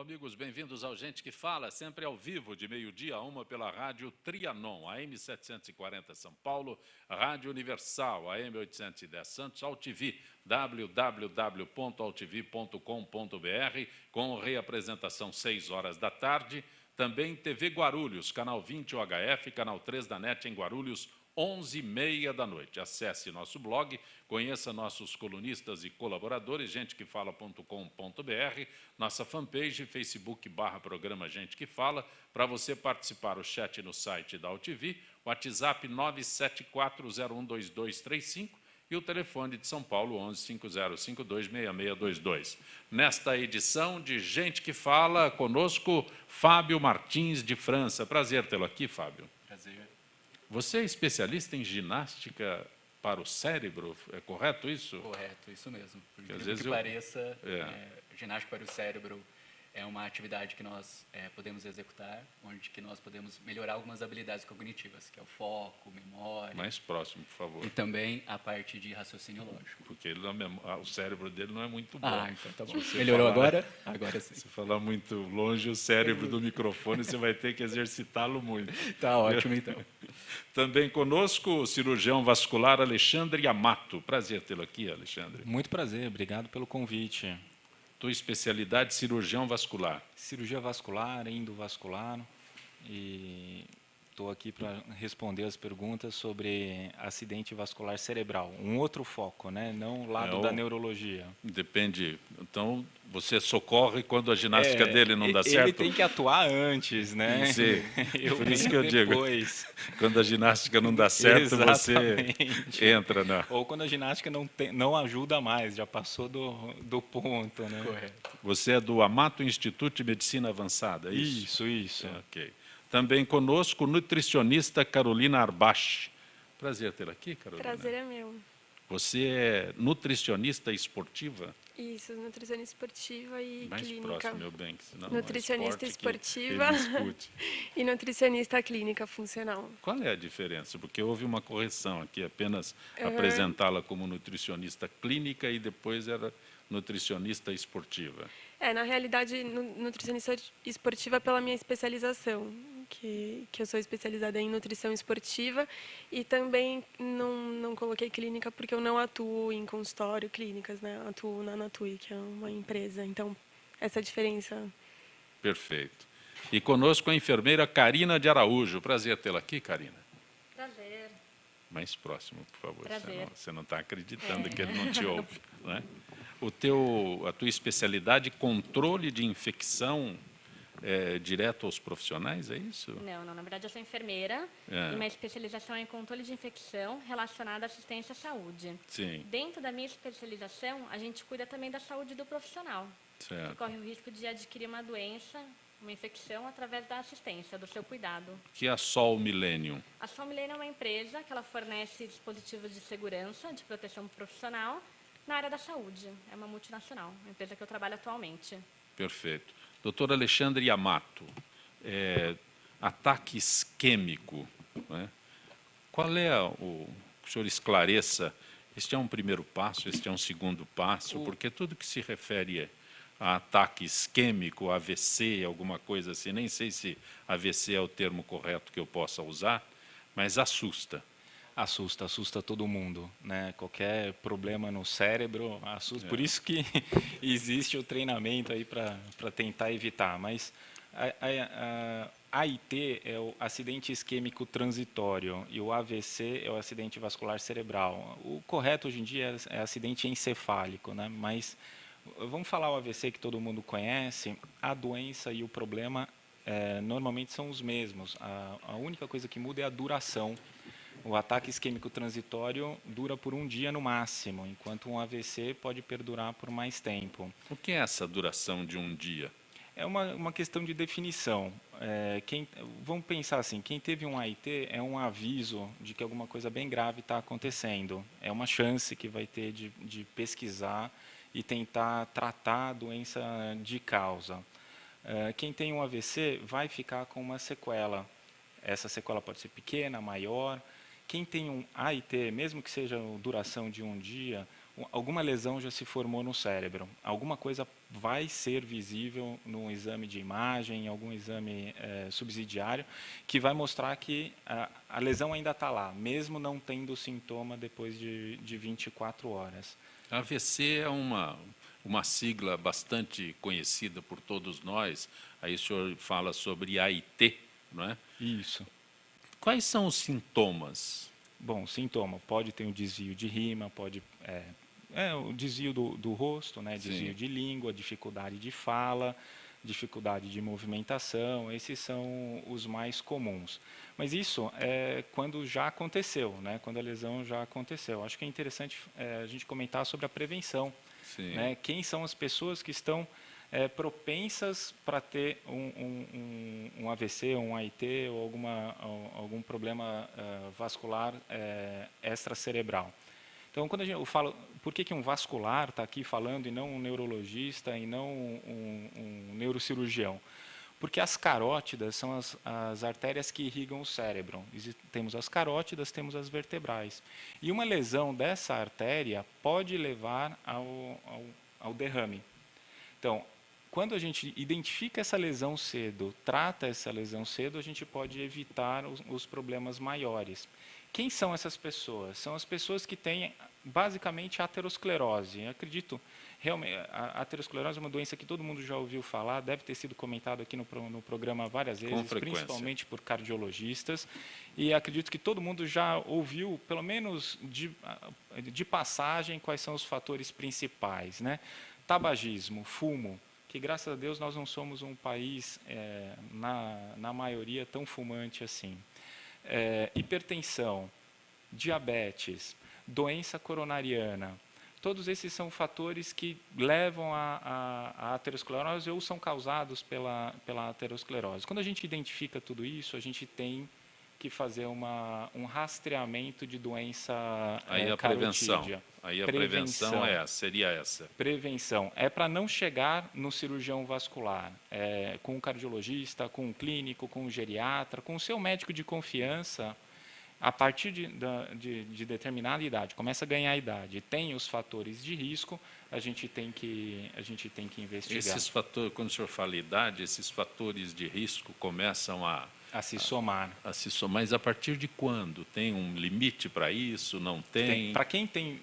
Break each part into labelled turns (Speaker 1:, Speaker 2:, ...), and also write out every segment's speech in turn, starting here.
Speaker 1: amigos, bem-vindos ao Gente que Fala, sempre ao vivo, de meio-dia a 1 pela rádio Trianon, AM 740 São Paulo, Rádio Universal, AM 810 Santos, AltV, www.altv.com.br, com reapresentação 6 horas da tarde, também TV Guarulhos, canal 20 UHF, canal 3 da NET em Guarulhos, 11h30 da noite. Acesse nosso blog, conheça nossos colunistas e colaboradores, gentequefala.com.br, nossa fanpage, Facebook/programa Gente que Fala. Para você participar, o chat no site da AltV, WhatsApp 974012235 e o telefone de São Paulo 1150526622. Nesta edição de Gente que Fala, conosco Fábio Martins de França. Prazer tê-lo aqui, Fábio.
Speaker 2: Prazer.
Speaker 1: Você é especialista em ginástica para o cérebro, é correto isso?
Speaker 2: Correto, isso mesmo. Por
Speaker 1: Às
Speaker 2: incrível
Speaker 1: vezes
Speaker 2: que pareça,
Speaker 1: É.
Speaker 2: ginástica para o cérebro é uma atividade que nós podemos executar, onde que nós podemos melhorar algumas habilidades cognitivas, que é o foco, memória.
Speaker 1: Mais próximo, por favor.
Speaker 2: E também a parte de raciocínio lógico.
Speaker 1: Porque ele o cérebro dele não é muito bom.
Speaker 2: Então tá bom. Melhorou
Speaker 1: falar,
Speaker 2: agora? Agora sim.
Speaker 1: Se falar muito longe o cérebro do microfone, você vai ter que exercitá-lo muito.
Speaker 2: Tá ótimo, então.
Speaker 1: Também conosco o cirurgião vascular Alexandre Amato. Prazer tê-lo aqui, Alexandre.
Speaker 3: Muito prazer, obrigado pelo convite.
Speaker 1: Tua especialidade, cirurgião vascular.
Speaker 3: Cirurgia vascular, endovascular, e estou aqui para responder as perguntas sobre acidente vascular cerebral. Um outro foco, né? Não o lado da neurologia.
Speaker 1: Depende. Então, você socorre quando a ginástica dele não dá certo?
Speaker 3: Ele tem que atuar antes, né?
Speaker 1: Sim. Por isso que eu
Speaker 3: depois.
Speaker 1: digo, quando a ginástica não dá certo,
Speaker 3: Exatamente.
Speaker 1: Você entra na...
Speaker 3: Ou quando a ginástica não ajuda mais, já passou do ponto, né?
Speaker 2: Correto.
Speaker 1: Você é do Amato Instituto de Medicina Avançada, é isso?
Speaker 3: Isso.
Speaker 1: Ok. Também conosco o nutricionista Carolina Arbach. Prazer tê-la aqui, Carolina.
Speaker 4: Prazer é meu.
Speaker 1: Você é nutricionista esportiva?
Speaker 4: Isso, nutricionista esportiva e
Speaker 1: Mais
Speaker 4: clínica.
Speaker 1: próximo, meu bem, que senão
Speaker 4: Nutricionista
Speaker 1: é esporte
Speaker 4: esportiva
Speaker 1: que ele discute.
Speaker 4: e nutricionista clínica funcional.
Speaker 1: Qual é a diferença? Porque houve uma correção aqui, apenas apresentá-la como nutricionista clínica e depois era nutricionista esportiva.
Speaker 4: Na realidade, nutricionista esportiva pela minha especialização, que eu sou especializada em nutrição esportiva e também não coloquei clínica porque eu não atuo em consultório, clínicas, né? Atuo na Natui, que é uma empresa. Então, essa é a diferença.
Speaker 1: Perfeito. E conosco a enfermeira Karina de Araújo. Prazer tê-la aqui, Karina.
Speaker 5: Prazer.
Speaker 1: Mais próximo, por favor.
Speaker 5: Prazer.
Speaker 1: Você não está acreditando que ele não te ouve, né? A tua especialidade, controle de infecção direto aos profissionais, é isso?
Speaker 5: Não, na verdade eu sou enfermeira e minha especialização é em controle de infecção relacionada à assistência à saúde.
Speaker 1: Sim.
Speaker 5: Dentro da minha especialização, a gente cuida também da saúde do profissional,
Speaker 1: Certo.
Speaker 5: que corre o risco de adquirir uma doença, uma infecção, através da assistência, do seu cuidado.
Speaker 1: Que é a Sol Millennium?
Speaker 5: A Sol Millennium é uma empresa que ela fornece dispositivos de segurança, de proteção profissional, na área da saúde. É uma multinacional, uma empresa que eu trabalho atualmente.
Speaker 1: Perfeito. Doutor Alexandre Yamato, ataque isquêmico, né? Qual é o senhor esclareça, este é um primeiro passo, este é um segundo passo, porque tudo que se refere a ataque isquêmico, AVC, alguma coisa assim, nem sei se AVC é o termo correto que eu possa usar, mas assusta.
Speaker 3: Assusta todo mundo, né? Qualquer problema no cérebro assusta. Por isso que existe o treinamento aí para tentar evitar. Mas a AIT é o acidente isquêmico transitório e o AVC é o acidente vascular cerebral. O correto hoje em dia é acidente encefálico, né? Mas vamos falar o AVC que todo mundo conhece. A doença e o problema normalmente são os mesmos. A única coisa que muda é a duração. O ataque isquêmico transitório dura por um dia no máximo, enquanto um AVC pode perdurar por mais tempo.
Speaker 1: O que é essa duração de um dia?
Speaker 3: É uma questão de definição. Vamos pensar assim, quem teve um AIT é um aviso de que alguma coisa bem grave está acontecendo. É uma chance que vai ter de pesquisar e tentar tratar a doença de causa. Quem tem um AVC vai ficar com uma sequela. Essa sequela pode ser pequena, maior. Quem tem um AIT, mesmo que seja duração de um dia, alguma lesão já se formou no cérebro. Alguma coisa vai ser visível num exame de imagem, algum exame subsidiário, que vai mostrar que a lesão ainda está lá, mesmo não tendo sintoma depois de 24 horas.
Speaker 1: AVC é uma sigla bastante conhecida por todos nós. Aí o senhor fala sobre AIT, não é?
Speaker 3: Isso.
Speaker 1: Quais são os sintomas?
Speaker 3: Bom, sintoma, pode ter um desvio de rima, pode o desvio do rosto, né? Desvio de língua, dificuldade de fala, dificuldade de movimentação, esses são os mais comuns. Mas isso é quando já aconteceu, né? Quando a lesão já aconteceu. Acho que é interessante a gente comentar sobre a prevenção. Né? Quem são as pessoas que estão propensas para ter um AVC, um AIT ou algum problema vascular extracerebral. Então, quando eu falo, por que um vascular está aqui falando e não um neurologista e não um neurocirurgião? Porque as carótidas são as artérias que irrigam o cérebro. Temos as carótidas, temos as vertebrais. E uma lesão dessa artéria pode levar ao derrame. Então, quando a gente identifica essa lesão cedo, trata essa lesão cedo, a gente pode evitar os problemas maiores. Quem são essas pessoas? São as pessoas que têm, basicamente, aterosclerose. Eu acredito, realmente, a aterosclerose é uma doença que todo mundo já ouviu falar, deve ter sido comentado aqui no programa várias vezes, principalmente por cardiologistas, e acredito que todo mundo já ouviu, pelo menos de passagem, quais são os fatores principais, né? Tabagismo, fumo, que graças a Deus nós não somos um país, na maioria, tão fumante assim. Hipertensão, diabetes, doença coronariana, todos esses são fatores que levam à aterosclerose ou são causados pela aterosclerose. Quando a gente identifica tudo isso, a gente tem que fazer um rastreamento de doença carotídea.
Speaker 1: Aí a prevenção seria essa.
Speaker 3: Prevenção é para não chegar no cirurgião vascular, com um cardiologista, com um clínico, com um geriatra, com o seu médico de confiança, a partir de determinada idade, começa a ganhar idade, tem os fatores de risco, a gente tem que investigar.
Speaker 1: Esses fatores, quando o senhor fala idade, esses fatores de risco começam a
Speaker 3: se somar.
Speaker 1: Mas a partir de quando? Tem um limite para isso? Não tem?
Speaker 3: Para quem tem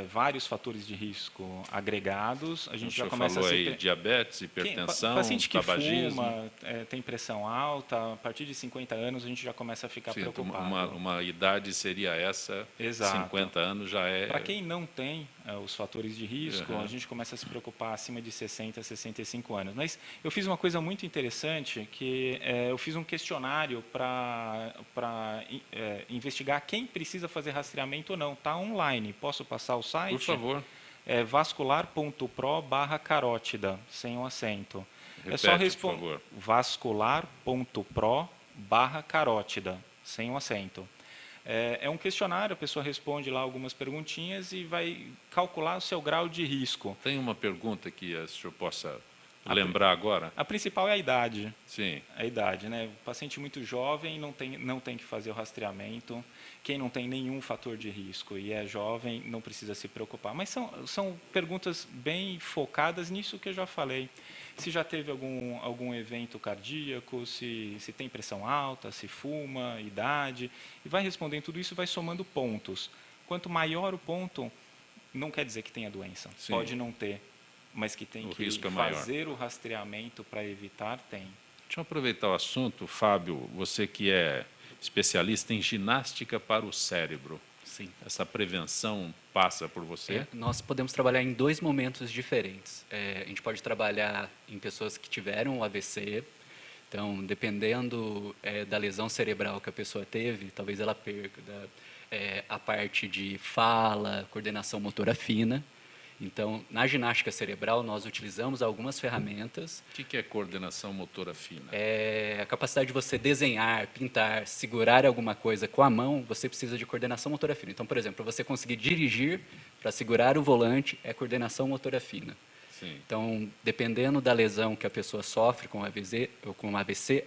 Speaker 3: vários fatores de risco agregados, a gente já começa
Speaker 1: a aí diabetes, hipertensão,
Speaker 3: paciente que
Speaker 1: tabagismo.
Speaker 3: fuma, tem pressão alta, a partir de 50 anos a gente já começa a ficar preocupado.
Speaker 1: Uma idade seria essa,
Speaker 3: Exato.
Speaker 1: 50 anos já é...
Speaker 3: Para quem não tem os fatores de risco, a gente começa a se preocupar acima de 60, 65 anos. Mas eu fiz uma coisa muito interessante, que eu fiz um questionário para investigar quem precisa fazer rastreamento ou não. Está online, posso passar o site?
Speaker 1: Por favor.
Speaker 3: É vascular.pro/carótida, sem um acento.
Speaker 1: Repete,
Speaker 3: é só
Speaker 1: por favor.
Speaker 3: vascular.pro/carótida, sem um acento. É um questionário, a pessoa responde lá algumas perguntinhas e vai calcular o seu grau de risco.
Speaker 1: Tem uma pergunta que o senhor possa lembrar agora?
Speaker 3: A principal é a idade.
Speaker 1: Sim.
Speaker 3: A idade, né? O paciente muito jovem não tem que fazer o rastreamento. Quem não tem nenhum fator de risco e é jovem não precisa se preocupar. Mas são perguntas bem focadas nisso que eu já falei. Se já teve algum evento cardíaco, se tem pressão alta, se fuma, idade. E vai respondendo tudo isso, vai somando pontos. Quanto maior o ponto, não quer dizer que tenha doença. Sim. Pode não ter, mas que tem que fazer o rastreamento para evitar, tem.
Speaker 1: Deixa eu aproveitar o assunto, Fábio, você que é especialista em ginástica para o cérebro.
Speaker 2: Sim.
Speaker 1: Essa prevenção passa por você?
Speaker 2: Nós podemos trabalhar em dois momentos diferentes. A gente pode trabalhar em pessoas que tiveram o AVC. Então, dependendo da lesão cerebral que a pessoa teve, talvez ela perca a parte de fala, coordenação motora fina. Então, na ginástica cerebral, nós utilizamos algumas ferramentas.
Speaker 1: O que é coordenação motora fina?
Speaker 2: É a capacidade de você desenhar, pintar, segurar alguma coisa com a mão, você precisa de coordenação motora fina. Então, por exemplo, para você conseguir dirigir, para segurar o volante, é coordenação motora fina.
Speaker 1: Sim.
Speaker 2: Então, dependendo da lesão que a pessoa sofre com AVC,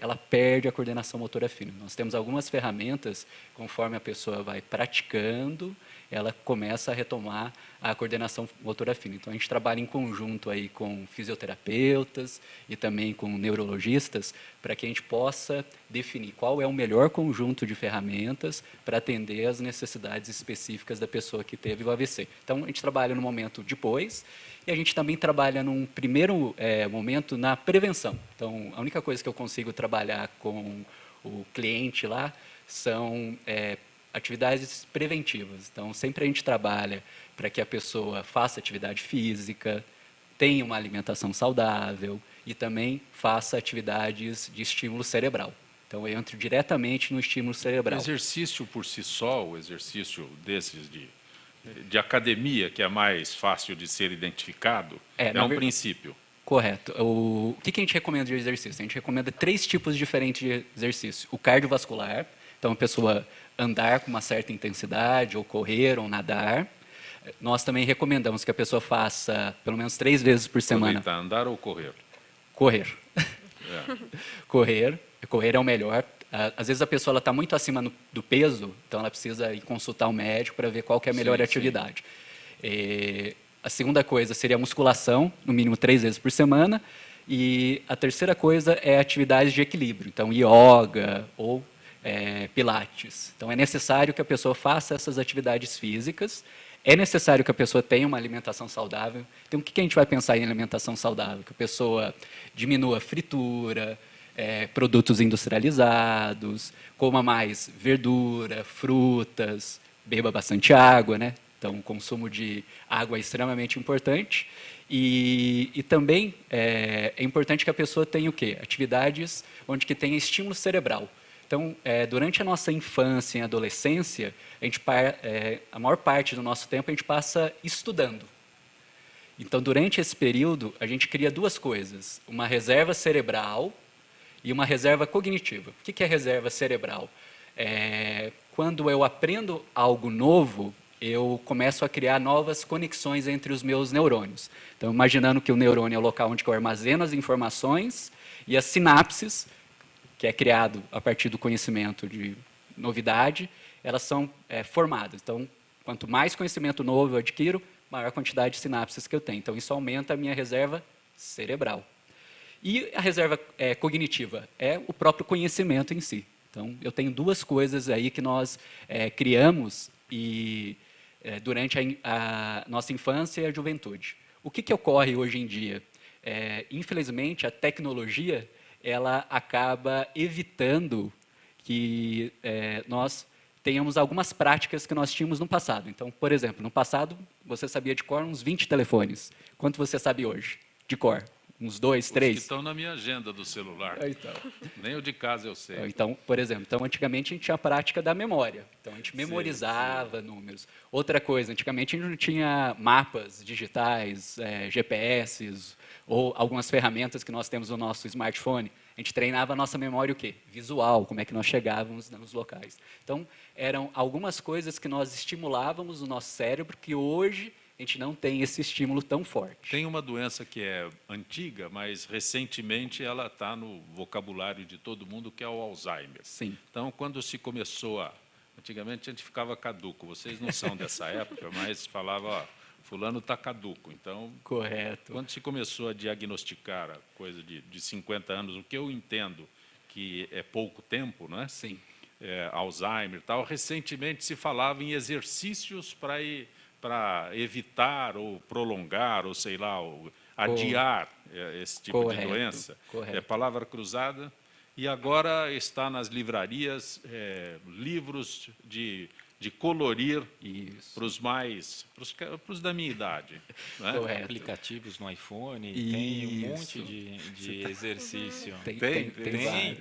Speaker 2: ela perde a coordenação motora fina. Nós temos algumas ferramentas, conforme a pessoa vai praticando, ela começa a retomar a coordenação motora fina. Então, a gente trabalha em conjunto aí com fisioterapeutas e também com neurologistas para que a gente possa definir qual é o melhor conjunto de ferramentas para atender às necessidades específicas da pessoa que teve o AVC. Então, a gente trabalha no momento depois e a gente também trabalha num primeiro momento na prevenção. Então, a única coisa que eu consigo trabalhar com o cliente lá são atividades preventivas. Então, sempre a gente trabalha para que a pessoa faça atividade física, tenha uma alimentação saudável e também faça atividades de estímulo cerebral. Então, eu entro diretamente no estímulo
Speaker 1: O
Speaker 2: cerebral.
Speaker 1: exercício por si só, o exercício desses de academia, que é mais fácil de ser identificado, é um princípio.
Speaker 2: Correto. O que a gente recomenda de exercício? A gente recomenda 3 tipos diferentes de exercício. O cardiovascular, então a pessoa andar com uma certa intensidade, ou correr, ou nadar. Nós também recomendamos que a pessoa faça pelo menos 3 vezes por semana.
Speaker 1: Aproveitar, andar ou correr?
Speaker 2: Correr.
Speaker 1: É.
Speaker 2: Correr é o melhor. Às vezes a pessoa está muito acima do peso, então ela precisa ir consultar o médico para ver qual que é a melhor atividade. A segunda coisa seria a musculação, no mínimo 3 vezes por semana. E a terceira coisa é atividades de equilíbrio, então yoga ou pilates. Então é necessário que a pessoa faça essas atividades físicas, é necessário que a pessoa tenha uma alimentação saudável. Então o que a gente vai pensar em alimentação saudável? Que a pessoa diminua a fritura, produtos industrializados, coma mais verdura, frutas, beba bastante água, né? Então, o consumo de água é extremamente importante. E também é importante que a pessoa tenha o quê? Atividades onde que tenha estímulo cerebral. Então, durante a nossa infância e adolescência, a maior parte do nosso tempo a gente passa estudando. Então, durante esse período, a gente cria 2 coisas: uma reserva cerebral e uma reserva cognitiva. O que é reserva cerebral? Quando eu aprendo algo novo, eu começo a criar novas conexões entre os meus neurônios. Então, imaginando que o neurônio é o local onde eu armazeno as informações e as sinapses, que é criado a partir do conhecimento de novidade, elas são formadas. Então, quanto mais conhecimento novo eu adquiro, maior quantidade de sinapses que eu tenho. Então, isso aumenta a minha reserva cerebral. E a reserva cognitiva é o próprio conhecimento em si. Então, eu tenho 2 coisas aí que nós criamos durante a nossa infância e a juventude. O que ocorre hoje em dia? Infelizmente, a tecnologia ela acaba evitando que nós tenhamos algumas práticas que nós tínhamos no passado. Então, por exemplo, no passado, você sabia de cor uns 20 telefones. Quanto você sabe hoje de cor? Uns 2, 3?
Speaker 1: Os que estão na minha agenda do celular.
Speaker 2: Então.
Speaker 1: Nem o de casa eu sei.
Speaker 2: Então, por exemplo, antigamente a gente tinha a prática da memória. Então, a gente memorizava números. Outra coisa, antigamente a gente não tinha mapas digitais, GPS, ou algumas ferramentas que nós temos no nosso smartphone. A gente treinava a nossa memória o quê? Visual, como é que nós chegávamos nos locais. Então, eram algumas coisas que nós estimulávamos no nosso cérebro que hoje a gente não tem esse estímulo tão forte.
Speaker 1: Tem uma doença que é antiga, mas recentemente ela está no vocabulário de todo mundo, que é o Alzheimer.
Speaker 2: Sim.
Speaker 1: Então, quando se começou antigamente a gente ficava caduco. Vocês não são dessa época, mas falava, ó, fulano está caduco. Então,
Speaker 2: correto.
Speaker 1: Quando se começou a diagnosticar a coisa de 50 anos, o que eu entendo que é pouco tempo, não é?
Speaker 2: Sim.
Speaker 1: Alzheimer e tal, recentemente se falava em exercícios para evitar ou prolongar, ou sei lá, ou adiar esse tipo de doença.
Speaker 2: Correto.
Speaker 1: É palavra cruzada. E agora está nas livrarias livros de colorir para os da minha idade. Né?
Speaker 3: Aplicativos no iPhone, tem um monte de exercício.
Speaker 2: Tem,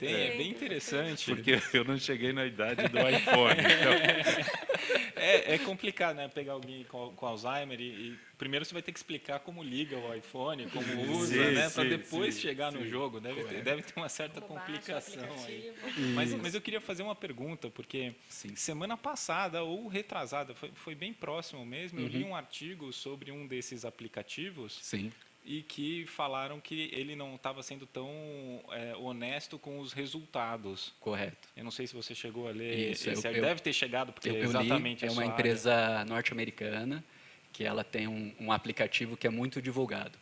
Speaker 3: é bem interessante.
Speaker 1: Porque eu não cheguei na idade do iPhone. Então...
Speaker 3: É complicado, né? Pegar alguém com Alzheimer e primeiro você vai ter que explicar como liga o iPhone, como usa, né? Para depois chegar no jogo. Deve ter uma certa complicação aí. Mas eu queria fazer uma pergunta, porque semana passada ou retrasada, foi bem próximo mesmo, eu li um artigo sobre um desses aplicativos.
Speaker 2: Sim.
Speaker 3: e que falaram que ele não estava sendo tão honesto com os resultados.
Speaker 2: Correto.
Speaker 3: Eu não sei se você chegou a ler.
Speaker 2: Isso,
Speaker 3: Esse deve ter chegado, porque
Speaker 2: eu
Speaker 3: exatamente
Speaker 2: li, é
Speaker 3: a
Speaker 2: uma
Speaker 3: sua área.
Speaker 2: empresa norte-americana que ela tem um aplicativo que é muito divulgado.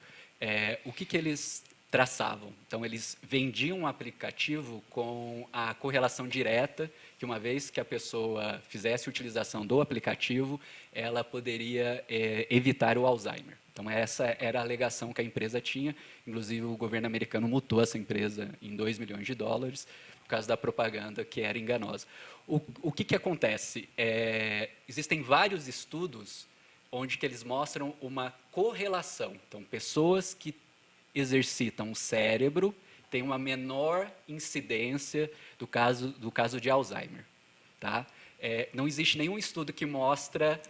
Speaker 2: O que eles traçavam? Então, eles vendiam um aplicativo com a correlação direta, que uma vez que a pessoa fizesse utilização do aplicativo, ela poderia evitar o Alzheimer. Então, essa era a alegação que a empresa tinha. Inclusive, o governo americano multou essa empresa em $2 milhões por causa da propaganda que era enganosa. O que acontece? Existem vários estudos onde que eles mostram uma correlação. Então, pessoas que exercitam o cérebro têm uma menor incidência do caso de Alzheimer. Tá? Não existe nenhum estudo que mostra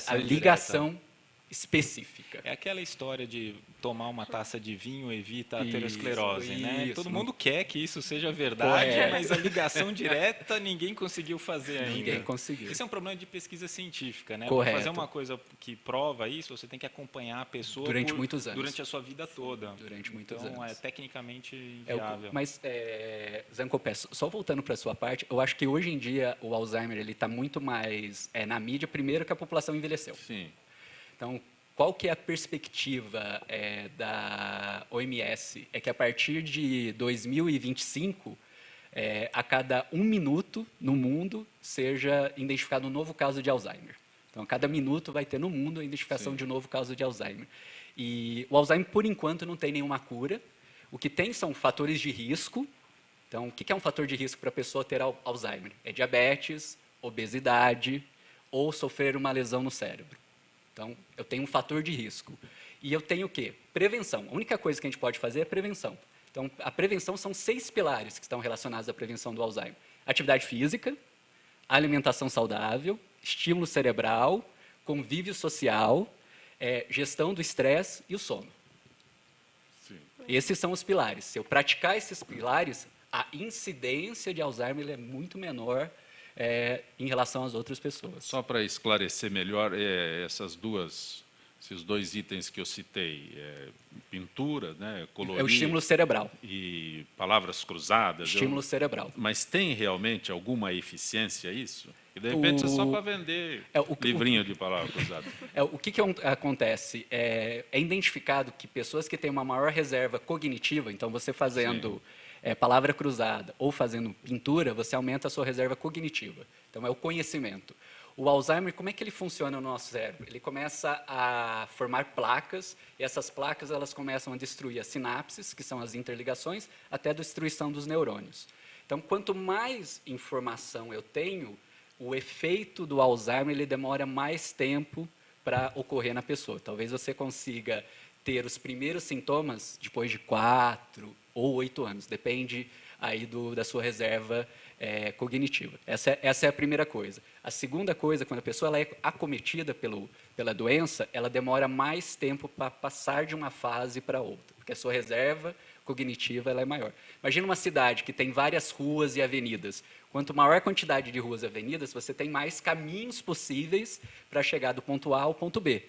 Speaker 2: a ligação específica.
Speaker 3: É aquela história de tomar uma taça de vinho evita a
Speaker 2: Isso,
Speaker 3: aterosclerose, né?
Speaker 2: isso.
Speaker 3: Todo mundo quer que isso seja verdade,
Speaker 2: Correto.
Speaker 3: mas a ligação direta ninguém conseguiu fazer ainda.
Speaker 2: Ninguém conseguiu.
Speaker 3: Isso é um problema de pesquisa científica, né?
Speaker 2: Correto.
Speaker 3: Para fazer uma coisa que prova isso, você tem que acompanhar a pessoa
Speaker 2: Durante muitos anos.
Speaker 3: durante a sua vida toda.
Speaker 2: Durante muitos
Speaker 3: então,
Speaker 2: anos.
Speaker 3: é tecnicamente inviável.
Speaker 2: Mas, Zancopé, só voltando para a sua parte, eu acho que hoje em dia o Alzheimer está muito mais na mídia, primeiro que a população envelheceu.
Speaker 1: Sim.
Speaker 2: Então, qual que é a perspectiva da OMS? É que a partir de 2025, a cada 1 minuto no mundo seja identificado um novo caso de Alzheimer. Então, a cada minuto vai ter no mundo a identificação de um novo caso de Alzheimer. E o Alzheimer, por enquanto, não tem nenhuma cura. O que tem são fatores de risco. Então, o que é um fator de risco para a pessoa ter Alzheimer? É diabetes, obesidade ou sofrer uma lesão no cérebro. Então, eu tenho um fator de risco. E eu tenho o quê? Prevenção. A única coisa que a gente pode fazer é prevenção. Então, a prevenção são 6 pilares que estão relacionados à prevenção do Alzheimer. Atividade física, alimentação saudável, estímulo cerebral, convívio social, gestão do estresse e o sono.
Speaker 1: Sim.
Speaker 2: Esses são os pilares. Se eu praticar esses pilares, a incidência de Alzheimer é muito menor em relação às outras pessoas.
Speaker 1: Só para esclarecer melhor, esses 2 itens que eu citei, pintura, né, colorir...
Speaker 2: É o estímulo cerebral.
Speaker 1: E palavras cruzadas.
Speaker 2: Estímulo cerebral.
Speaker 1: Mas tem realmente alguma eficiência isso? E de repente é só para vender livrinho de palavras cruzadas.
Speaker 2: O que acontece? É identificado que pessoas que têm uma maior reserva cognitiva, então você fazendo palavra cruzada ou fazendo pintura, você aumenta a sua reserva cognitiva. Então, é o conhecimento. O Alzheimer, como é que ele funciona no nosso cérebro? Ele começa a formar placas, e essas placas elas começam a destruir as sinapses, que são as interligações, até a destruição dos neurônios. Então, quanto mais informação eu tenho, o efeito do Alzheimer ele demora mais tempo para ocorrer na pessoa. Talvez você consiga ter os primeiros sintomas depois de 4 ou 8 anos, depende aí da sua reserva cognitiva. Essa é a primeira coisa. A segunda coisa, quando a pessoa ela é acometida pela doença, ela demora mais tempo para passar de uma fase para outra, porque a sua reserva cognitiva ela é maior. Imagina uma cidade que tem várias ruas e avenidas. Quanto maior a quantidade de ruas e avenidas, você tem mais caminhos possíveis para chegar do ponto A ao ponto B.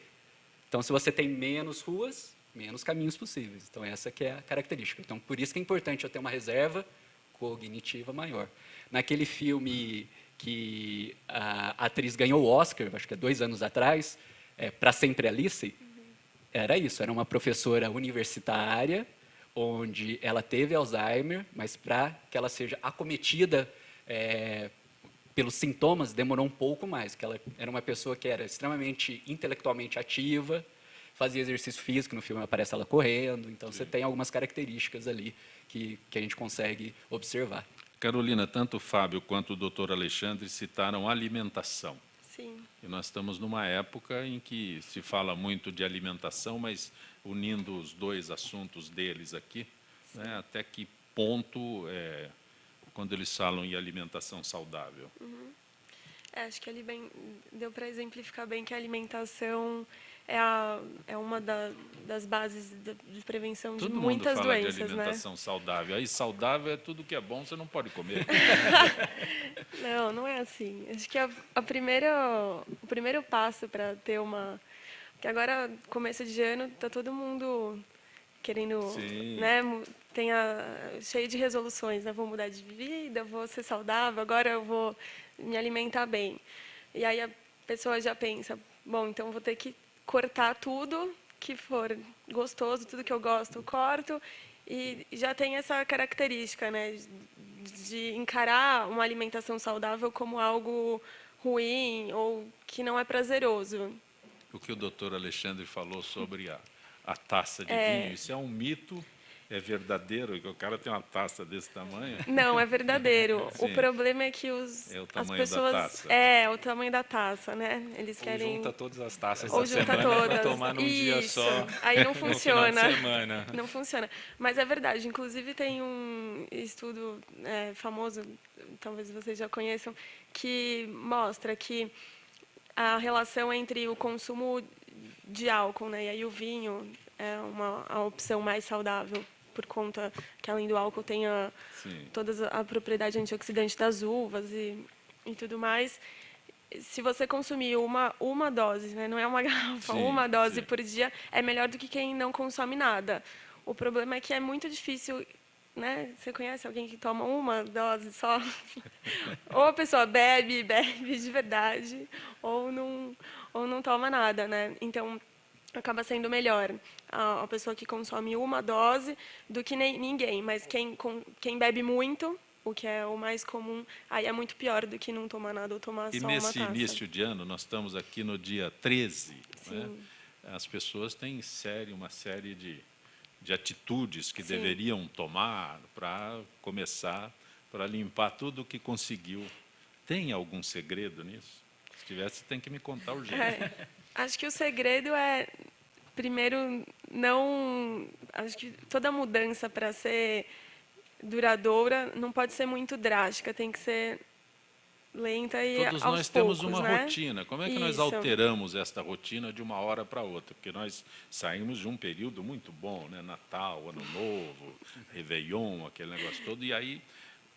Speaker 2: Então, se você tem menos ruas, menos caminhos possíveis. Então, essa que é a característica. Então, por isso que é importante eu ter uma reserva cognitiva maior. Naquele filme que a atriz ganhou o Oscar, acho que há 2 anos atrás, Pra Sempre Alice, era isso, era uma professora universitária, onde ela teve Alzheimer, mas para que ela seja acometida pelos sintomas, demorou um pouco mais, porque ela era uma pessoa que era extremamente intelectualmente ativa, fazia exercício físico, no filme aparece ela correndo, então você tem algumas características ali que a gente consegue observar.
Speaker 1: Carolina, tanto o Fábio quanto o doutor Alexandre citaram alimentação.
Speaker 4: Sim.
Speaker 1: E nós estamos numa época em que se fala muito de alimentação, mas unindo os 2 assuntos deles aqui, né, até que ponto, quando eles falam em alimentação saudável?
Speaker 4: Acho que ali deu para exemplificar bem que a alimentação é uma das bases de prevenção de muitas
Speaker 1: Todo mundo fala
Speaker 4: doenças,
Speaker 1: de alimentação saudável. Aí saudável é tudo que é bom, você não pode comer.
Speaker 4: Não é assim. Acho que o primeiro passo para ter que agora, começo de ano, tá todo mundo querendo,
Speaker 1: Sim.
Speaker 4: né, cheio de resoluções, né? Vou mudar de vida, vou ser saudável, agora eu vou me alimentar bem. E aí a pessoa já pensa, bom, então vou ter que cortar tudo que for gostoso, tudo que eu gosto, eu corto. E já tem essa característica, né, de encarar uma alimentação saudável como algo ruim ou que não é prazeroso.
Speaker 1: O que o doutor Alexandre falou sobre a taça de vinho, isso é um mito, é verdadeiro, que o cara tem uma taça desse tamanho?
Speaker 4: Não, é verdadeiro. O
Speaker 1: Sim.
Speaker 4: problema é que
Speaker 1: É o
Speaker 4: as
Speaker 1: tamanho da
Speaker 4: pessoas...
Speaker 1: taça.
Speaker 4: É, o tamanho da taça, né? Eles
Speaker 3: Ou
Speaker 4: querem...
Speaker 3: junta todas as taças
Speaker 4: Ou
Speaker 3: da
Speaker 4: junta
Speaker 3: semana
Speaker 4: todas.
Speaker 3: para tomar num dia
Speaker 4: Isso.
Speaker 3: só.
Speaker 4: Aí não
Speaker 3: No final de
Speaker 4: funciona.
Speaker 3: semana.
Speaker 4: Não funciona. Mas é verdade. Inclusive tem um estudo famoso, talvez vocês já conheçam, que mostra que a relação entre o consumo de álcool, né, e aí o vinho é a opção mais saudável, por conta que, além do álcool, tem
Speaker 1: Sim.
Speaker 4: toda a propriedade antioxidante das uvas e tudo mais. Se você consumir uma dose, né, não é uma garrafa,
Speaker 1: Sim,
Speaker 4: uma dose
Speaker 1: sim.
Speaker 4: por dia, é melhor do que quem não consome nada. O problema é que é muito difícil, né? Você conhece alguém que toma uma dose só? Ou a pessoa bebe de verdade, ou não toma nada, né? Então, acaba sendo melhor a pessoa que consome uma dose do que ninguém. Mas quem bebe muito, o que é o mais comum, aí é muito pior do que não tomar nada ou tomar
Speaker 1: E
Speaker 4: só uma
Speaker 1: nesse
Speaker 4: taça.
Speaker 1: início de ano, nós estamos aqui no dia 13, né?
Speaker 4: Sim.
Speaker 1: As pessoas têm uma série de atitudes que
Speaker 4: Sim.
Speaker 1: deveriam tomar para começar, para limpar tudo o que conseguiu. Tem algum segredo nisso? Se tivesse, tem que me contar urgente.
Speaker 4: Acho que o segredo é, primeiro, não... Acho que toda mudança, para ser duradoura, não pode ser muito drástica, tem que ser lenta e
Speaker 1: Todos
Speaker 4: aos
Speaker 1: nós temos
Speaker 4: poucos,
Speaker 1: uma
Speaker 4: né?
Speaker 1: rotina. Como é que nós
Speaker 4: Isso.
Speaker 1: alteramos esta rotina de uma hora para outra? Porque nós saímos de um período muito bom, né? Natal, Ano Novo, Réveillon, aquele negócio todo, e aí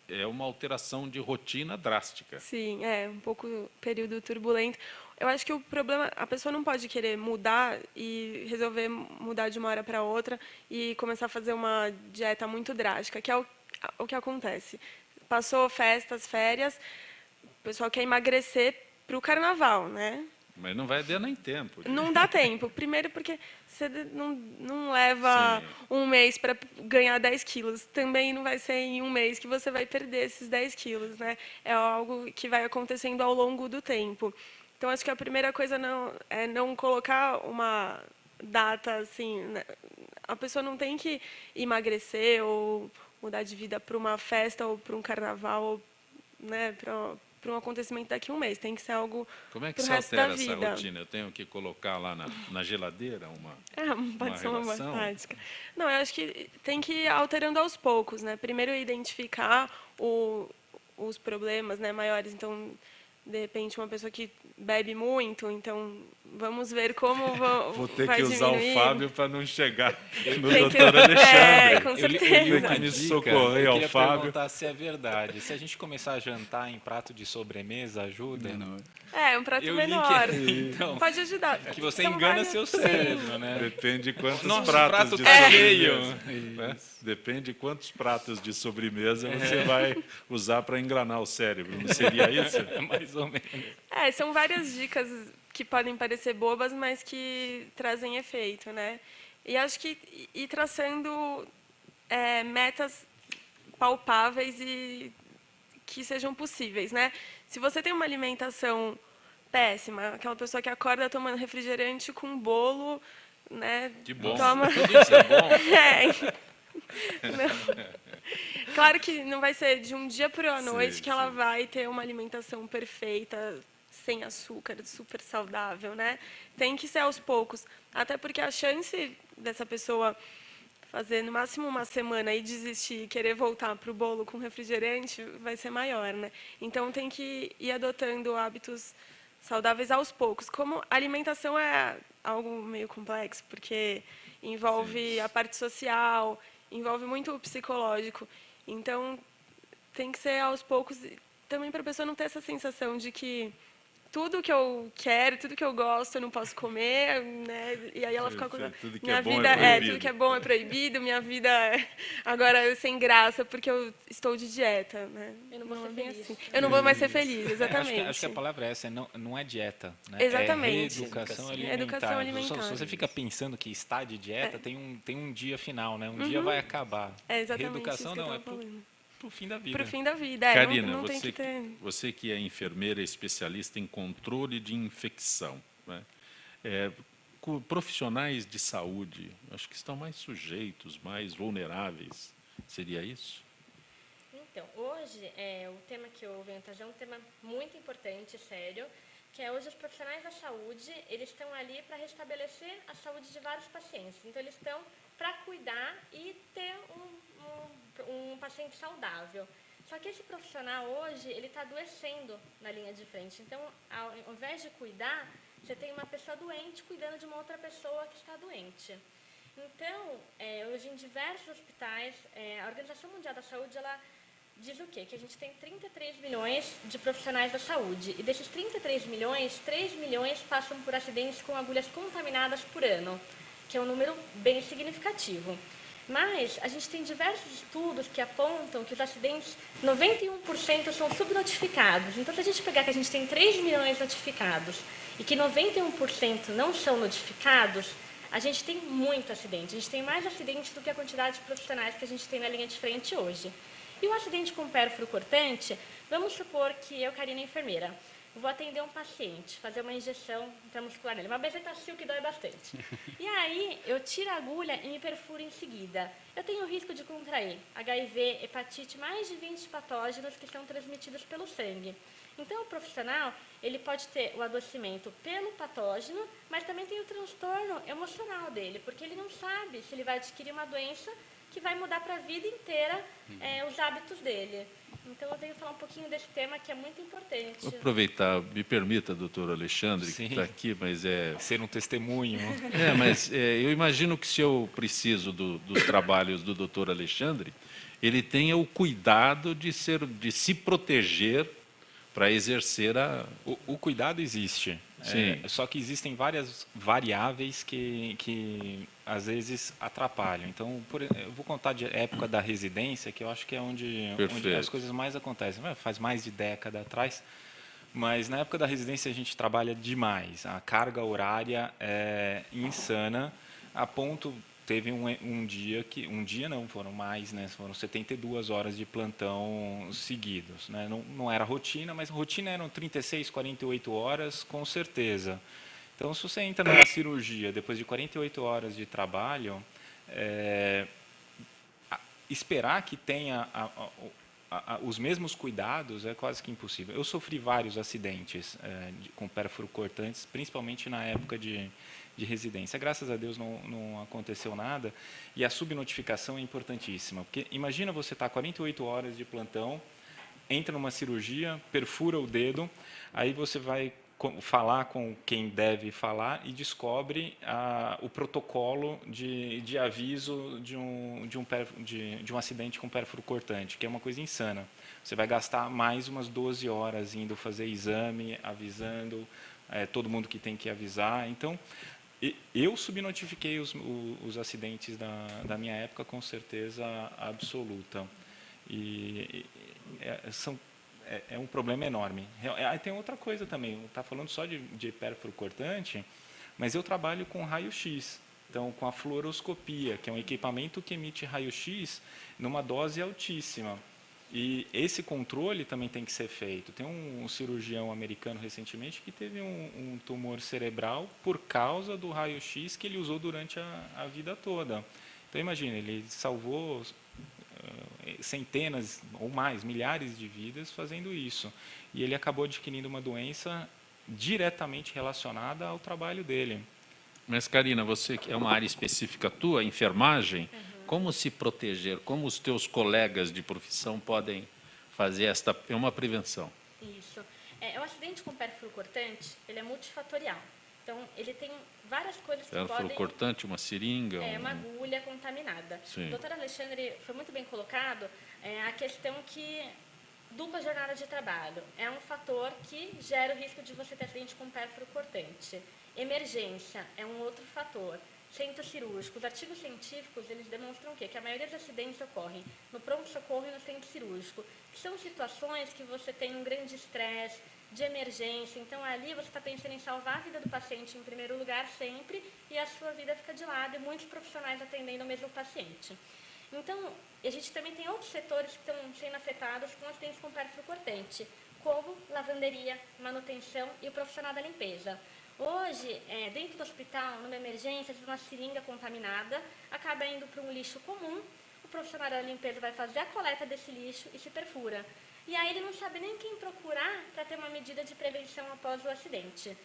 Speaker 1: é uma alteração de rotina drástica.
Speaker 4: Sim, é um pouco período turbulento. Eu acho que o problema, a pessoa não pode querer mudar e resolver mudar de uma hora para outra e começar a fazer uma dieta muito drástica, que é o que acontece. Passou festas, férias, o pessoal quer emagrecer para o carnaval, né?
Speaker 1: Mas não vai dar nem tempo.
Speaker 4: Não dá tempo. Primeiro porque você não leva
Speaker 1: Sim.
Speaker 4: um mês para ganhar 10 quilos. Também não vai ser em um mês que você vai perder esses 10 quilos, né? É algo que vai acontecendo ao longo do tempo. Então, acho que a primeira coisa é não colocar uma data assim, né? A pessoa não tem que emagrecer ou mudar de vida para uma festa ou para um carnaval, ou, né, para um acontecimento daqui a um mês. Tem que ser algo
Speaker 1: Como é que
Speaker 4: para o
Speaker 1: se
Speaker 4: resto da
Speaker 1: altera essa
Speaker 4: vida.
Speaker 1: rotina? Eu tenho que colocar lá na geladeira
Speaker 4: Pode ser uma boa
Speaker 1: relação?
Speaker 4: tática. Não, eu acho que tem que ir alterando aos poucos, né? Primeiro identificar os problemas, né, maiores. Então, de repente, uma pessoa que bebe muito, então vamos ver como
Speaker 1: Vou ter
Speaker 4: vai
Speaker 1: que usar
Speaker 4: diminuir.
Speaker 1: o Fábio para não chegar no
Speaker 4: Tem que-
Speaker 1: doutor Alexandre.
Speaker 4: com
Speaker 3: Eu li
Speaker 4: certeza.
Speaker 3: uma
Speaker 1: Tem que me
Speaker 3: dica,
Speaker 1: socorrer
Speaker 3: eu
Speaker 1: ao
Speaker 3: queria
Speaker 1: Fábio.
Speaker 3: perguntar se é verdade. Se a gente começar a jantar em prato de sobremesa, ajuda?
Speaker 2: Menor.
Speaker 4: Um prato
Speaker 3: Eu li que-
Speaker 4: menor.
Speaker 3: então,
Speaker 4: Pode ajudar.
Speaker 3: que você
Speaker 4: São
Speaker 3: engana
Speaker 4: várias-
Speaker 3: seu
Speaker 4: Sim.
Speaker 3: cérebro, né?
Speaker 1: Depende de quantos
Speaker 3: Nossa, o
Speaker 1: pratos
Speaker 3: prato
Speaker 1: de
Speaker 3: tá
Speaker 1: sobremesa.
Speaker 3: cheio.
Speaker 1: Né? Depende de quantos pratos de sobremesa você vai usar para enganar o cérebro. Não seria isso?
Speaker 3: Mais ou menos.
Speaker 4: São várias dicas que podem parecer bobas, mas que trazem efeito, né? E acho que ir traçando metas palpáveis e que sejam possíveis, né? Se você tem uma alimentação péssima, aquela pessoa que acorda tomando refrigerante com bolo, né?
Speaker 1: Que bom.
Speaker 4: Toma...
Speaker 1: Tudo isso é bom.
Speaker 4: Não. Claro que não vai ser de um dia para a noite
Speaker 1: Sim,
Speaker 4: que ela
Speaker 1: sim.
Speaker 4: vai ter uma alimentação perfeita, sem açúcar, super saudável, né? Tem que ser aos poucos. Até porque a chance dessa pessoa fazer no máximo uma semana e desistir e querer voltar para o bolo com refrigerante vai ser maior, né? Então tem que ir adotando hábitos saudáveis aos poucos. Como a alimentação é algo meio complexo, porque envolve a parte social, envolve muito o psicológico. Então tem que ser aos poucos, também para a pessoa não ter essa sensação de que tudo que eu quero, tudo que eu gosto, eu não posso comer, né? E aí ela fica com
Speaker 1: Tudo que
Speaker 4: minha
Speaker 1: é bom
Speaker 4: vida
Speaker 1: é proibido.
Speaker 4: tudo que é bom é proibido, minha vida agora é sem graça porque eu estou de dieta, né?
Speaker 5: Eu não vou ser
Speaker 4: bem
Speaker 5: feliz.
Speaker 4: assim. Eu não vou mais ser feliz,
Speaker 3: É,
Speaker 4: exatamente.
Speaker 3: acho que a palavra é essa, não é dieta, né?
Speaker 4: Exatamente.
Speaker 3: É reeducação
Speaker 2: Educação.
Speaker 3: alimentar.
Speaker 4: Educação alimentar.
Speaker 3: Se você fica pensando que está de dieta, tem um dia final, né? Um dia vai acabar.
Speaker 4: É exatamente
Speaker 3: Reeducação
Speaker 4: isso que eu
Speaker 3: não, é
Speaker 4: estava falando.
Speaker 3: pro fim da vida.
Speaker 4: Pro fim da vida,
Speaker 1: Karina,
Speaker 4: não tem que ter...
Speaker 1: você que é enfermeira especialista em controle de infecção, né? Profissionais de saúde, acho que estão mais sujeitos, mais vulneráveis. Seria isso?
Speaker 5: Então, hoje, o tema que eu venho trazer é um tema muito importante, sério, que é hoje os profissionais da saúde, eles estão ali para restabelecer a saúde de vários pacientes. Então, eles estão para cuidar e ter um paciente saudável. Só que esse profissional hoje, ele está adoecendo na linha de frente. Então, ao invés de cuidar, você tem uma pessoa doente cuidando de uma outra pessoa que está doente. Então, hoje em diversos hospitais, a Organização Mundial da Saúde, ela diz o quê? Que a gente tem 33 milhões de profissionais da saúde. E desses 33 milhões, 3 milhões passam por acidentes com agulhas contaminadas por ano, que é um número bem significativo. Mas a gente tem diversos estudos que apontam que os acidentes, 91% são subnotificados. Então, se a gente pegar que a gente tem 3 milhões notificados e que 91% não são notificados, a gente tem muito acidente. A gente tem mais acidentes do que a quantidade de profissionais que a gente tem na linha de frente hoje. E o acidente com pérfuro cortante, vamos supor que eu, Karina, enfermeira, vou atender um paciente, fazer uma injeção intramuscular nele, uma bezetacil que dói bastante. E aí, eu tiro a agulha e me perfuro em seguida. Eu tenho o risco de contrair HIV, hepatite, mais de 20 patógenos que são transmitidos pelo sangue. Então, o profissional, ele pode ter o adoecimento pelo patógeno, mas também tem o transtorno emocional dele, porque ele não sabe se ele vai adquirir uma doença que vai mudar para a vida inteira os hábitos dele. Então, eu venho falar um pouquinho desse tema que é muito importante.
Speaker 1: Vou aproveitar, me permita, doutor Alexandre,
Speaker 3: Sim.
Speaker 1: que está aqui, mas
Speaker 3: Ser um testemunho.
Speaker 1: eu imagino que se eu preciso dos trabalhos do doutor Alexandre, ele tenha o cuidado de se proteger para exercer a...
Speaker 3: O cuidado existe.
Speaker 1: Sim.
Speaker 3: Só que existem várias variáveis que às vezes atrapalham. Então, eu vou contar de época da residência, que eu acho que é onde as coisas mais acontecem. Faz mais de década atrás, mas na época da residência a gente trabalha demais. A carga horária é insana, a ponto... Teve um dia não, foram mais, né? Foram 72 horas de plantão seguidos, né? Não era rotina, mas rotina eram 36, 48 horas, com certeza. Então, se você entra numa cirurgia depois de 48 horas de trabalho, esperar que tenha os mesmos cuidados é quase que impossível. Eu sofri vários acidentes com pérfuro cortantes, principalmente na época de residência. Graças a Deus não aconteceu nada, e a subnotificação é importantíssima, porque imagina você estar 48 horas de plantão, entra numa cirurgia, perfura o dedo, aí você vai falar com quem deve falar e descobre o protocolo de aviso de um acidente com pérfuro cortante, que é uma coisa insana. Você vai gastar mais umas 12 horas indo fazer exame, avisando todo mundo que tem que avisar. Então, eu subnotifiquei os acidentes da minha época com certeza absoluta. E é um problema enorme. Aí tem outra coisa também, está falando só de pérfuro cortante, mas eu trabalho com raio-x, então com a fluoroscopia, que é um equipamento que emite raio-x numa dose altíssima. E esse controle também tem que ser feito. Tem um cirurgião americano recentemente que teve um tumor cerebral por causa do raio-x que ele usou durante a vida toda. Então, imagina, ele salvou centenas ou mais, milhares de vidas fazendo isso. E ele acabou adquirindo uma doença diretamente relacionada ao trabalho dele.
Speaker 1: Mas, Karina, você que é uma área específica tua, enfermagem, como se proteger? Como os teus colegas de profissão podem fazer esta... É uma prevenção.
Speaker 5: Isso. O acidente com pérfuro cortante, ele é multifatorial. Então, ele tem várias coisas que
Speaker 1: Pérfuro
Speaker 5: podem...
Speaker 1: cortante, uma seringa...
Speaker 5: uma agulha contaminada.
Speaker 1: Sim.
Speaker 5: O doutor Alexandre foi muito bem colocado a questão que dupla jornada de trabalho. É um fator que gera o risco de você ter acidente com pérfuro cortante. Emergência é um outro fator. Centro cirúrgico. Os artigos científicos, eles demonstram o quê? Que a maioria dos acidentes ocorrem no pronto-socorro e no centro cirúrgico. São situações que você tem um grande estresse, de emergência. Então, ali você está pensando em salvar a vida do paciente em primeiro lugar sempre e a sua vida fica de lado e muitos profissionais atendendo o mesmo paciente. Então, a gente também tem outros setores que estão sendo afetados com acidentes com pérfuro cortante, como lavanderia, manutenção e o profissional da limpeza. Hoje, dentro do hospital, numa emergência, uma seringa contaminada acaba indo para um lixo comum, o profissional da limpeza vai fazer a coleta desse lixo e se perfura. E aí ele não sabe nem quem procurar para ter uma medida de prevenção após o acidente.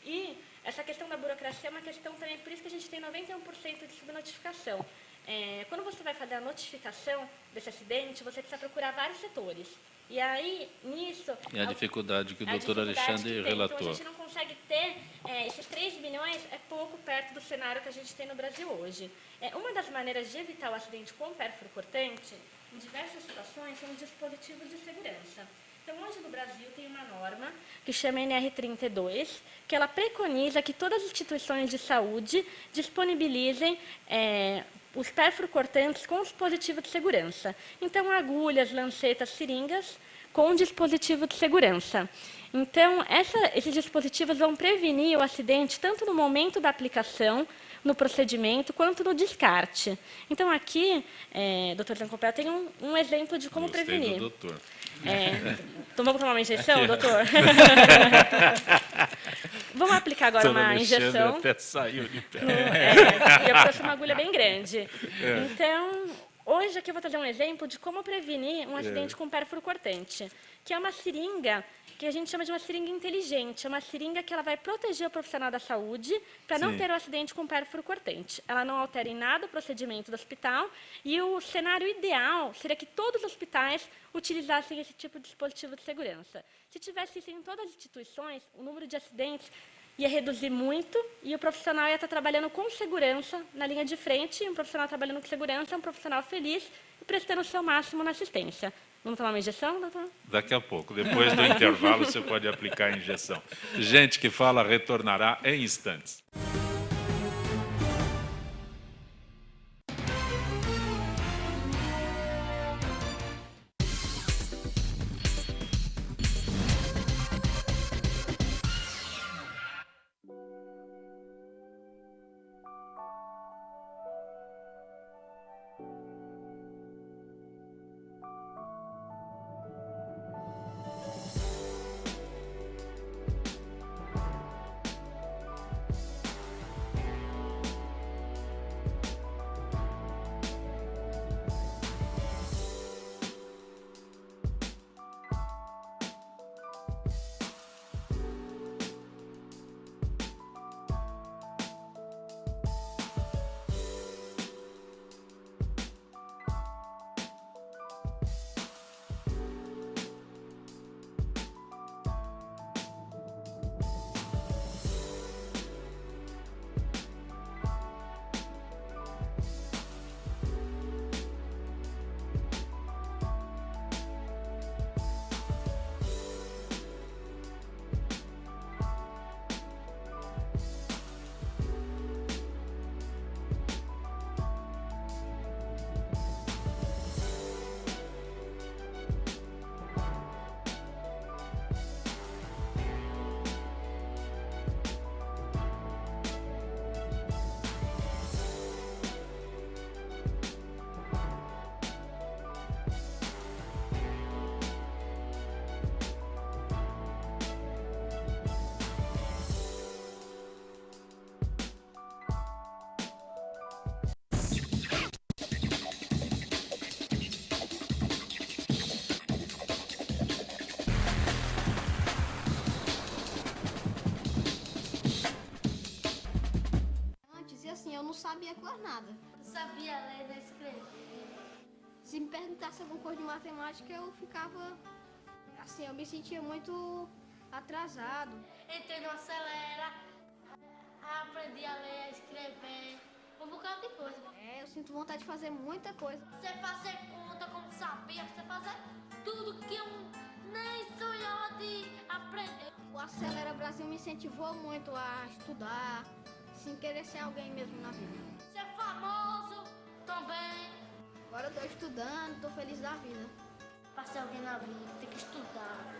Speaker 5: E essa questão da burocracia é uma questão também, por isso que a gente tem 91% de subnotificação. Quando você vai fazer a notificação desse acidente, você precisa procurar vários setores. E aí, nisso...
Speaker 1: E a dificuldade que o doutor Alexandre relatou.
Speaker 5: Então, a gente não consegue ter... esses 3 milhões é pouco perto do cenário que a gente tem no Brasil hoje. Uma das maneiras de evitar o acidente com pérfuro cortante, em diversas situações, são dispositivos de segurança. Então, hoje no Brasil tem uma norma que chama NR32, que ela preconiza que todas as instituições de saúde disponibilizem os pérfuro cortantes com dispositivo de segurança. Então, agulhas, lancetas, seringas com dispositivo de segurança. Então, esses dispositivos vão prevenir o acidente tanto no momento da aplicação, no procedimento, quanto no descarte. Então, aqui, doutor Zancopé, tem um exemplo de como prevenir.
Speaker 1: Do doutor.
Speaker 5: Vamos tomar uma injeção, doutor? Vamos aplicar agora uma injeção.
Speaker 1: Até saiu de pé.
Speaker 5: E eu trouxe uma agulha bem grande. Então, hoje aqui eu vou trazer um exemplo de como prevenir um acidente com pérfuro cortante, que é uma seringa que a gente chama de uma seringa inteligente. É uma seringa que ela vai proteger o profissional da saúde para não ter um acidente com pérfuro cortante. Ela não altera em nada o procedimento do hospital e o cenário ideal seria que todos os hospitais utilizassem esse tipo de dispositivo de segurança. Se tivesse isso em todas as instituições, o número de acidentes ia reduzir muito e o profissional ia estar trabalhando com segurança na linha de frente. E um profissional trabalhando com segurança é um profissional feliz e prestando o seu máximo na assistência. Vamos tomar uma injeção, doutor?
Speaker 1: Daqui a pouco. Depois do intervalo, você pode aplicar a injeção. Gente que fala retornará em instantes.
Speaker 6: Eu não sabia quase nada.
Speaker 7: Não sabia ler nem escrever.
Speaker 6: Se me perguntasse alguma coisa de matemática, eu ficava... Assim, eu me sentia muito atrasado.
Speaker 7: Entrei no Acelera, aprendi a ler, a escrever, um bocado de coisa.
Speaker 6: Eu sinto vontade de fazer muita coisa.
Speaker 7: Você fazer conta como sabia, você fazer tudo que eu nem sonhava de aprender.
Speaker 6: O Acelera Brasil me incentivou muito a estudar, sem querer ser alguém mesmo na vida.
Speaker 7: Ser famoso também.
Speaker 6: Agora eu tô estudando, tô feliz da vida.
Speaker 7: Pra ser alguém na vida, tem que estudar.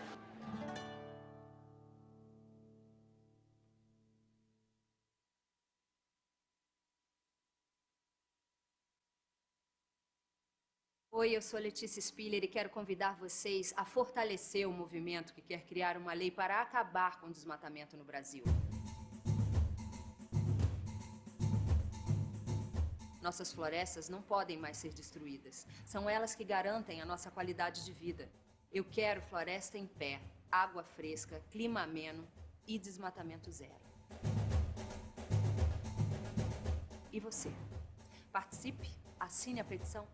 Speaker 8: Oi, eu sou Letícia Spiller e quero convidar vocês a fortalecer o movimento que quer criar uma lei para acabar com o desmatamento no Brasil. Nossas florestas não podem mais ser destruídas. São elas que garantem a nossa qualidade de vida. Eu quero floresta em pé, água fresca, clima ameno e desmatamento zero. E você? Participe, assine a petição.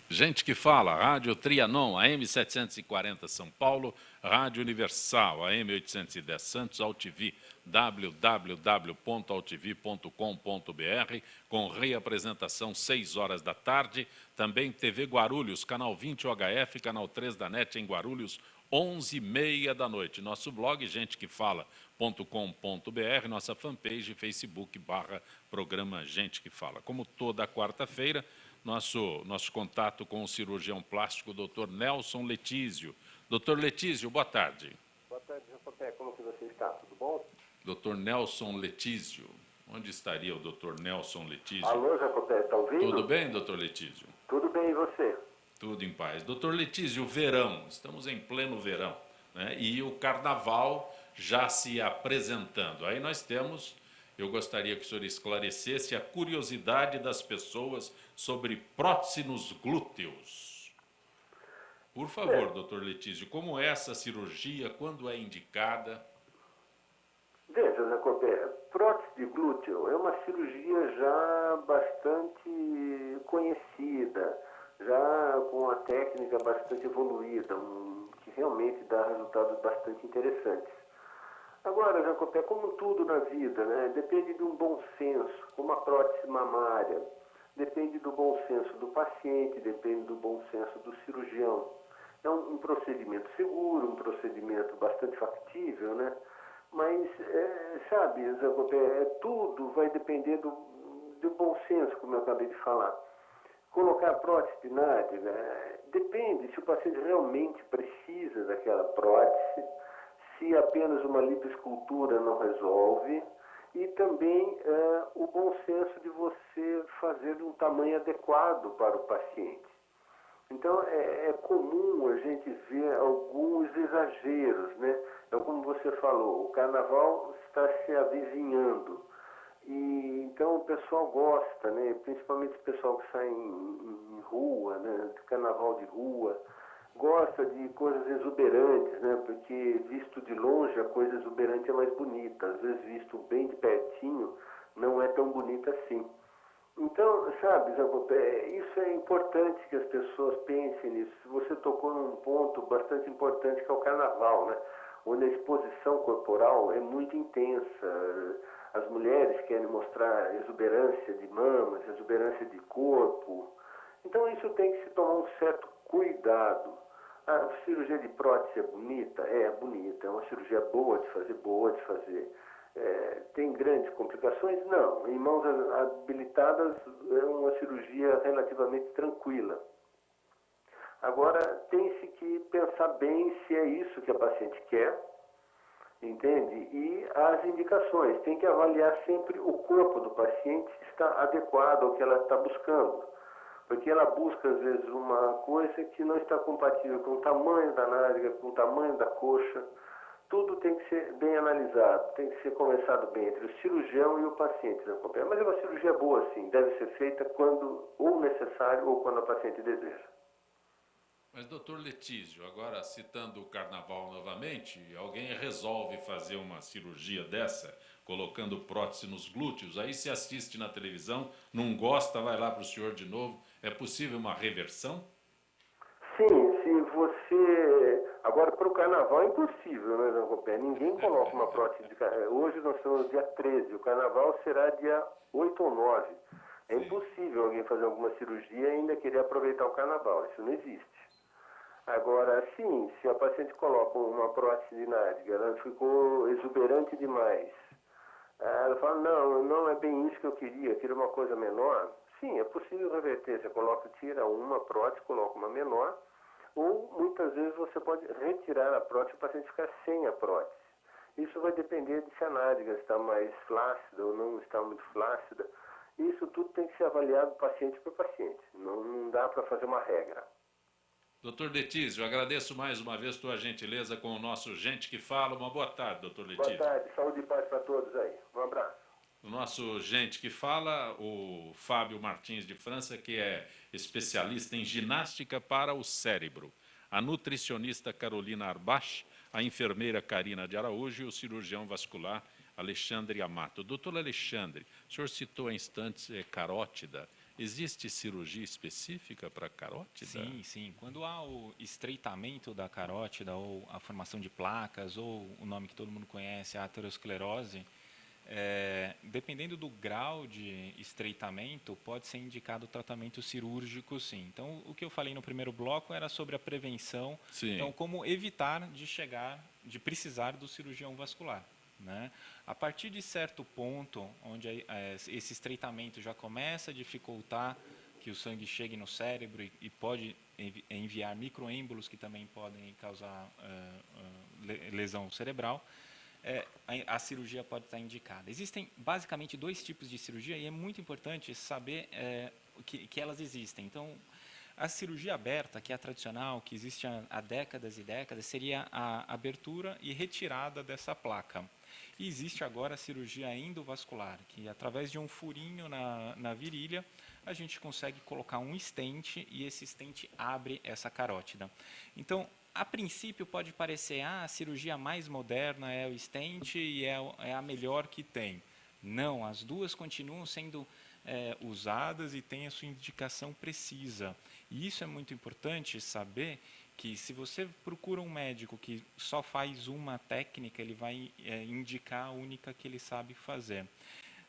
Speaker 1: Gente que fala, Rádio Trianon, AM 740 São Paulo, Rádio Universal, AM 810 Santos, AltV, www.altv.com.br, com reapresentação 6 horas da tarde, também TV Guarulhos, canal 20 UHF, canal 3 da NET em Guarulhos, 11h30 da noite. Nosso blog, gentequefala.com.br, nossa fanpage, Facebook/programa Gente que Fala. Como toda quarta-feira, nosso contato com o cirurgião plástico, Dr. Nelson Letísio. Dr. Letísio, boa tarde.
Speaker 9: Boa tarde, Jacopé. Como que você está? Tudo bom?
Speaker 1: Dr. Nelson Letísio. Onde estaria o Dr. Nelson Letísio?
Speaker 9: Alô, Jacopé, está ouvindo?
Speaker 1: Tudo bem, Dr. Letísio?
Speaker 9: Tudo bem, e você?
Speaker 1: Tudo em paz. Dr. Letísio, verão, estamos em pleno verão, né? E o carnaval já se apresentando. Aí nós temos, eu gostaria que o senhor esclarecesse a curiosidade das pessoas sobre prótese nos glúteos. Por favor, doutor Letísio, como é essa cirurgia, quando é indicada?
Speaker 9: Veja, Jacopé, prótese de glúteo é uma cirurgia já bastante conhecida, já com uma técnica bastante evoluída, que realmente dá resultados bastante interessantes. Agora, Jacopé, como tudo na vida, né, depende de um bom senso, como a prótese mamária, depende do bom senso do paciente, depende do bom senso do cirurgião. É um procedimento seguro, um procedimento bastante factível, né? Mas, sabe, Jacopé, tudo vai depender do bom senso, como eu acabei de falar. Colocar a prótese de nádega, depende se o paciente realmente precisa daquela prótese, se apenas uma lipoescultura não resolve, e também o bom senso de você fazer um tamanho adequado para o paciente. Então, é comum a gente ver alguns exageros, né? É como você falou, o carnaval está se avizinhando. E, então, o pessoal gosta, né? Principalmente o pessoal que sai em rua, né? De carnaval de rua, gosta de coisas exuberantes, né? Porque visto de longe a coisa exuberante é mais bonita. Às vezes visto bem de pertinho não é tão bonita assim. Então, sabe, Jacopé, isso é importante que as pessoas pensem nisso. Você tocou num ponto bastante importante que é o carnaval, né? Onde a exposição corporal é muito intensa. As mulheres querem mostrar exuberância de mamas, exuberância de corpo. Então isso tem que se tomar um certo cuidado. A cirurgia de prótese é bonita? É bonita. É uma cirurgia boa de fazer, tem grandes complicações? Não. Em mãos habilitadas é uma cirurgia relativamente tranquila. Agora, tem-se que pensar bem se é isso que a paciente quer, entende? E as indicações. Tem que avaliar sempre o corpo do paciente se está adequado ao que ela está buscando. Porque ela busca, às vezes, uma coisa que não está compatível com o tamanho da nádega, com o tamanho da coxa. Tudo tem que ser bem analisado, tem que ser conversado bem entre o cirurgião e o paciente. Mas é uma cirurgia boa, sim, deve ser feita quando ou necessário ou quando a paciente deseja.
Speaker 1: Mas, doutor Letísio, agora citando o carnaval novamente, alguém resolve fazer uma cirurgia dessa, colocando prótese nos glúteos, aí se assiste na televisão, não gosta, vai lá para o senhor de novo. É possível uma reversão?
Speaker 9: Sim, se você... Agora, para o carnaval é impossível, né, Jean Copé? Ninguém coloca uma prótese de carnaval. Hoje nós estamos no dia 13, o carnaval será dia 8 ou 9. É impossível alguém fazer alguma cirurgia e ainda querer aproveitar o carnaval. Isso não existe. Agora, sim, se a paciente coloca uma prótese de nádega, ela ficou exuberante demais. Ela fala, não é bem isso que eu queria uma coisa menor. Sim, é possível reverter. Você tira uma prótese, coloca uma menor, ou muitas vezes você pode retirar a prótese e o paciente ficar sem a prótese. Isso vai depender de se a nádega está mais flácida ou não está muito flácida. Isso tudo tem que ser avaliado paciente por paciente. Não dá para fazer uma regra.
Speaker 1: Doutor Letísio, agradeço mais uma vez tua gentileza com o nosso Gente que Fala. Uma boa tarde, doutor Letísio.
Speaker 9: Boa tarde, saúde e paz para todos aí. Um abraço.
Speaker 1: O nosso Gente que Fala, o Fábio Martins de França, que é especialista em ginástica para o cérebro. A nutricionista Carolina Arbach, a enfermeira Karina de Araújo e o cirurgião vascular Alexandre Amato. Doutor Alexandre, o senhor citou há instantes carótida. Existe cirurgia específica para carótida?
Speaker 3: Sim. Quando há o estreitamento da carótida, ou a formação de placas, ou o nome que todo mundo conhece, a aterosclerose, dependendo do grau de estreitamento, pode ser indicado o tratamento cirúrgico, sim. Então, o que eu falei no primeiro bloco era sobre a prevenção.
Speaker 1: Sim.
Speaker 3: Então, como evitar de precisar do cirurgião vascular, né? A partir de certo ponto, onde esse estreitamento já começa a dificultar que o sangue chegue no cérebro e pode enviar microêmbolos que também podem causar lesão cerebral, a cirurgia pode estar indicada. Existem basicamente 2 tipos de cirurgia e é muito importante saber que elas existem. Então, a cirurgia aberta, que é a tradicional, que existe há décadas e décadas, seria a abertura e retirada dessa placa. E existe agora a cirurgia endovascular, que através de um furinho na virilha, a gente consegue colocar um stent e esse stent abre essa carótida. Então, a princípio pode parecer, a cirurgia mais moderna é o stent e é a melhor que tem. Não, as duas continuam sendo usadas e têm a sua indicação precisa. E isso é muito importante saber, que se você procura um médico que só faz uma técnica, ele vai indicar a única que ele sabe fazer.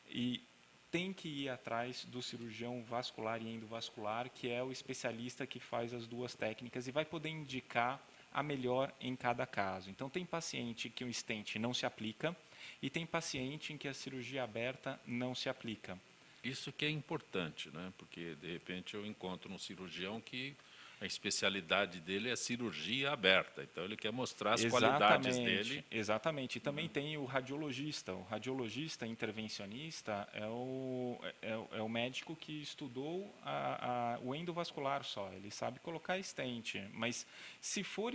Speaker 3: E tem que ir atrás do cirurgião vascular e endovascular, que é o especialista que faz as duas técnicas e vai poder indicar a melhor em cada caso. Então, tem paciente que o stent não se aplica e tem paciente em que a cirurgia aberta não se aplica.
Speaker 1: Isso que é importante, né? Porque, de repente, eu encontro um cirurgião que a especialidade dele é cirurgia aberta. Então, ele quer mostrar as qualidades dele.
Speaker 3: Exatamente. E também tem o radiologista. O radiologista intervencionista é o médico que estudou o endovascular só. Ele sabe colocar stent. Mas, se for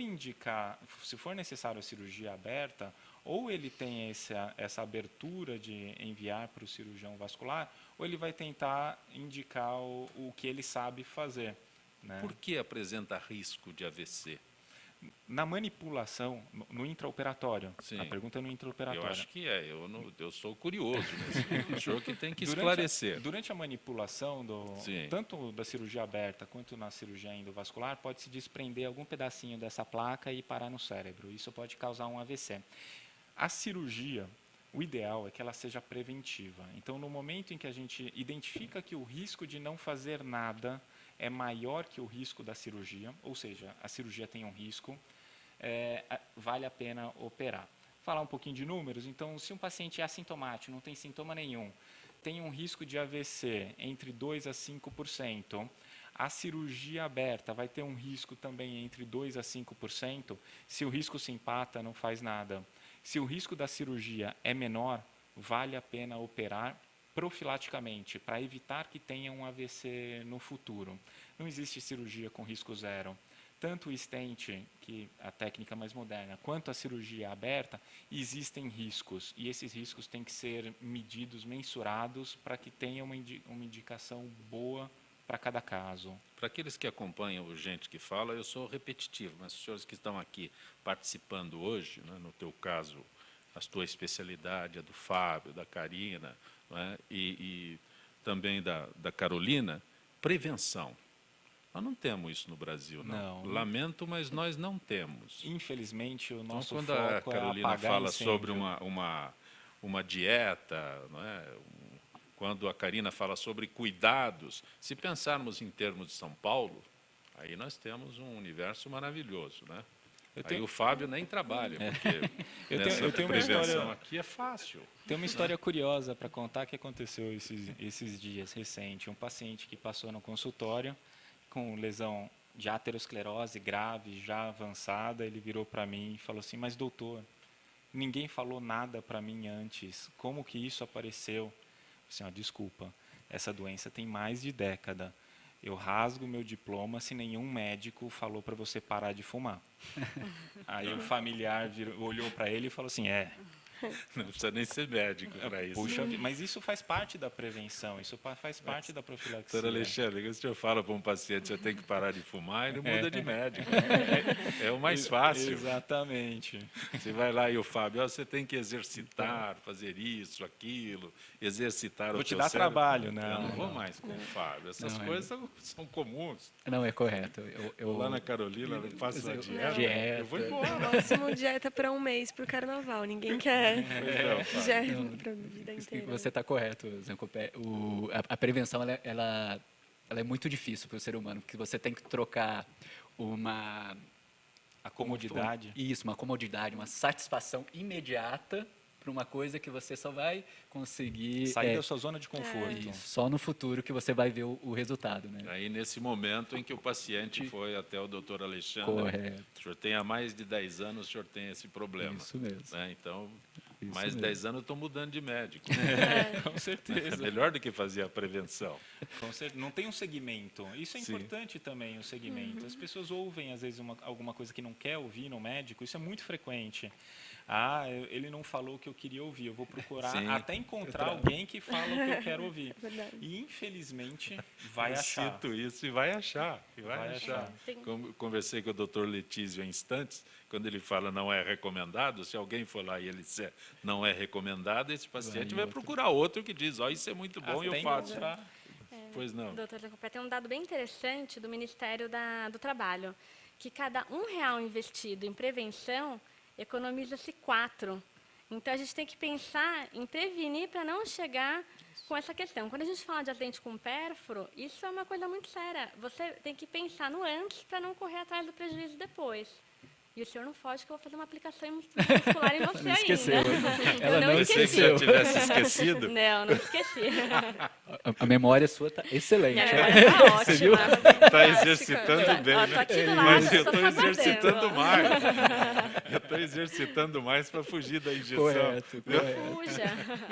Speaker 3: necessário a cirurgia aberta, ou ele tem essa abertura de enviar para o cirurgião vascular, ou ele vai tentar indicar o que ele sabe fazer. Né?
Speaker 1: Por que apresenta risco de AVC?
Speaker 3: Na manipulação, no intraoperatório.
Speaker 1: Sim.
Speaker 3: A pergunta é no intraoperatório.
Speaker 1: Eu acho que eu sou curioso nesse. O senhor que tem que esclarecer.
Speaker 3: Durante a manipulação, tanto da cirurgia aberta quanto na cirurgia endovascular, pode se desprender algum pedacinho dessa placa e parar no cérebro. Isso pode causar um AVC. A cirurgia, o ideal é que ela seja preventiva. Então, no momento em que a gente identifica que o risco de não fazer nada é maior que o risco da cirurgia, ou seja, a cirurgia tem um risco, vale a pena operar. Falar um pouquinho de números, então, se um paciente é assintomático, não tem sintoma nenhum, tem um risco de AVC entre 2% a 5%, a cirurgia aberta vai ter um risco também entre 2% a 5%, se o risco se empata, não faz nada. Se o risco da cirurgia é menor, vale a pena operar profilaticamente, para evitar que tenha um AVC no futuro. Não existe cirurgia com risco zero. Tanto o stent, que é a técnica mais moderna, quanto a cirurgia aberta, existem riscos. E esses riscos têm que ser medidos, mensurados, para que tenha uma indicação boa para cada caso.
Speaker 1: Para aqueles que acompanham o Gente que Fala, eu sou repetitivo, mas os senhores que estão aqui participando hoje, né, no teu caso, a tua especialidade, a do Fábio, da Karina, né, e também da Carolina, prevenção. Nós não temos isso no Brasil, não. Lamento, mas nós não temos.
Speaker 3: Infelizmente, o nosso
Speaker 1: quando a
Speaker 3: foco
Speaker 1: Carolina
Speaker 3: é apagar
Speaker 1: fala
Speaker 3: incêndio.
Speaker 1: sobre uma dieta, não é? Quando a Karina fala sobre cuidados, se pensarmos em termos de São Paulo, aí nós temos um universo maravilhoso, né? Aí o Fábio nem trabalha, porque nessa prevenção aqui é fácil.
Speaker 3: Tem uma história curiosa para contar que aconteceu esses dias recente. Um paciente que passou no consultório com lesão de aterosclerose grave, já avançada, ele virou para mim e falou assim: mas doutor, ninguém falou nada para mim antes, como que isso apareceu? Assim, ó, desculpa, essa doença tem mais de década. Eu rasgo meu diploma se nenhum médico falou para você parar de fumar. Aí o familiar olhou para ele e falou assim:
Speaker 1: não precisa nem ser médico para isso.
Speaker 3: Puxa, mas isso faz parte da prevenção, isso faz parte da profilaxia.
Speaker 1: Doutor Alexandre, o senhor fala para um paciente que você tem que parar de fumar, ele muda de médico. É o mais fácil.
Speaker 3: Exatamente.
Speaker 1: Você vai lá e o Fábio, você tem que exercitar, fazer isso, aquilo, exercitar o teu
Speaker 3: dar
Speaker 1: cérebro.
Speaker 3: trabalho,
Speaker 1: Eu não vou mais com o Fábio. Essas coisas são comuns.
Speaker 2: Não, é correto. Eu
Speaker 1: lá na Carolina, eu faço uma dieta, eu vou
Speaker 4: No
Speaker 1: embora.
Speaker 4: máximo dieta para um mês para o carnaval. Ninguém quer dieta para a vida inteira.
Speaker 2: Você está correto, Zancopé. A prevenção ela é muito difícil para o ser humano, porque você tem que trocar uma
Speaker 3: comodidade.
Speaker 2: Uma comodidade, uma satisfação imediata para uma coisa que você só vai conseguir
Speaker 3: sair da sua zona de conforto.
Speaker 2: Só no futuro que você vai ver o resultado, né?
Speaker 1: Aí nesse momento em que o paciente foi até o doutor Alexandre,
Speaker 2: correto.
Speaker 1: O senhor tem há mais de 10 anos, o senhor tem esse problema.
Speaker 2: Isso mesmo.
Speaker 1: Né? Então,
Speaker 2: Isso
Speaker 1: mais de
Speaker 2: mesmo.
Speaker 1: 10 anos eu estou mudando de médico.
Speaker 3: Com certeza.
Speaker 1: É melhor do que fazer a prevenção.
Speaker 3: Não tem um segmento. Isso é importante também, o segmento. As pessoas ouvem, às vezes, alguma coisa que não quer ouvir no médico. Isso é muito frequente. Ele não falou o que eu queria ouvir. Eu vou procurar até encontrar alguém que fala o que eu quero ouvir. E, infelizmente, vai achar.
Speaker 1: Eu cito isso e vai achar. Conversei com o doutor Letísio há instantes, quando ele fala não é recomendado, se alguém for lá e ele disser não é recomendado, esse paciente vai procurar outro que diz, isso é muito bom e eu faço. Pois não.
Speaker 5: Doutor Zancopé, tem um dado bem interessante do Ministério do Trabalho, que cada R$1 investido em prevenção economiza-se 4. Então, a gente tem que pensar em prevenir para não chegar com essa questão. Quando a gente fala de acidente com pérfuro, isso é uma coisa muito séria. Você tem que pensar no antes para não correr atrás do prejuízo depois. E o senhor não foge que eu vou fazer uma aplicação muscular em você
Speaker 2: esqueceu.
Speaker 5: ainda.
Speaker 2: Ela não
Speaker 1: esqueceu. Se eu tivesse esquecido.
Speaker 5: Não esqueci.
Speaker 2: A memória sua está excelente.
Speaker 5: A memória está ótima.
Speaker 2: Você viu?
Speaker 1: Está exercitando bem.
Speaker 5: Tô aqui do lado,
Speaker 1: Mas eu
Speaker 5: tô
Speaker 1: estou exercitando
Speaker 5: fazendo.
Speaker 1: mais. Eu estou exercitando mais para fugir da injeção.
Speaker 2: Correto.
Speaker 5: Fuja.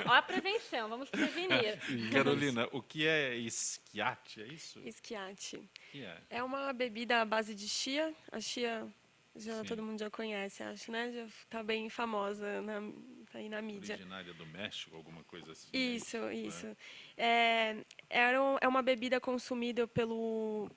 Speaker 5: Ó a prevenção, vamos prevenir.
Speaker 1: Carolina, o que é esquiate, é isso?
Speaker 4: Esquiate.
Speaker 1: O que é?
Speaker 4: É uma bebida à base de chia. A chia todo mundo já conhece, acho, né? Já está bem famosa aí na mídia.
Speaker 1: Originária do México, alguma coisa assim.
Speaker 4: Isso. É uma bebida consumida pelo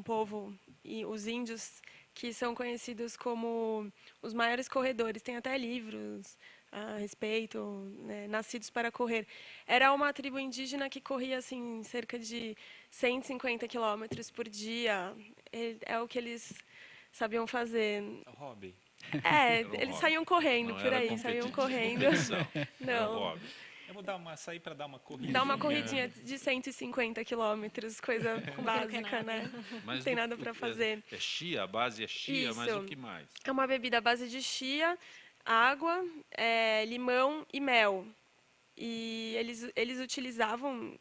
Speaker 4: povo e os índios, que são conhecidos como os maiores corredores. Tem até livros a respeito, né, nascidos para correr. Era uma tribo indígena que corria assim cerca de 150 quilômetros por dia. É o que eles sabiam fazer.
Speaker 3: Hobby.
Speaker 4: Eles saíam correndo por aí, saíam correndo.
Speaker 1: Não.
Speaker 3: Eu vou sair para dar uma corrida.
Speaker 4: Dá uma corridinha de 150 quilômetros, coisa básica, né?
Speaker 1: Mas
Speaker 4: não tem nada para fazer.
Speaker 1: É chia, a base é chia,
Speaker 4: Isso.
Speaker 1: mas o que mais?
Speaker 4: É uma bebida à base de chia, água, limão e mel. E eles utilizavam,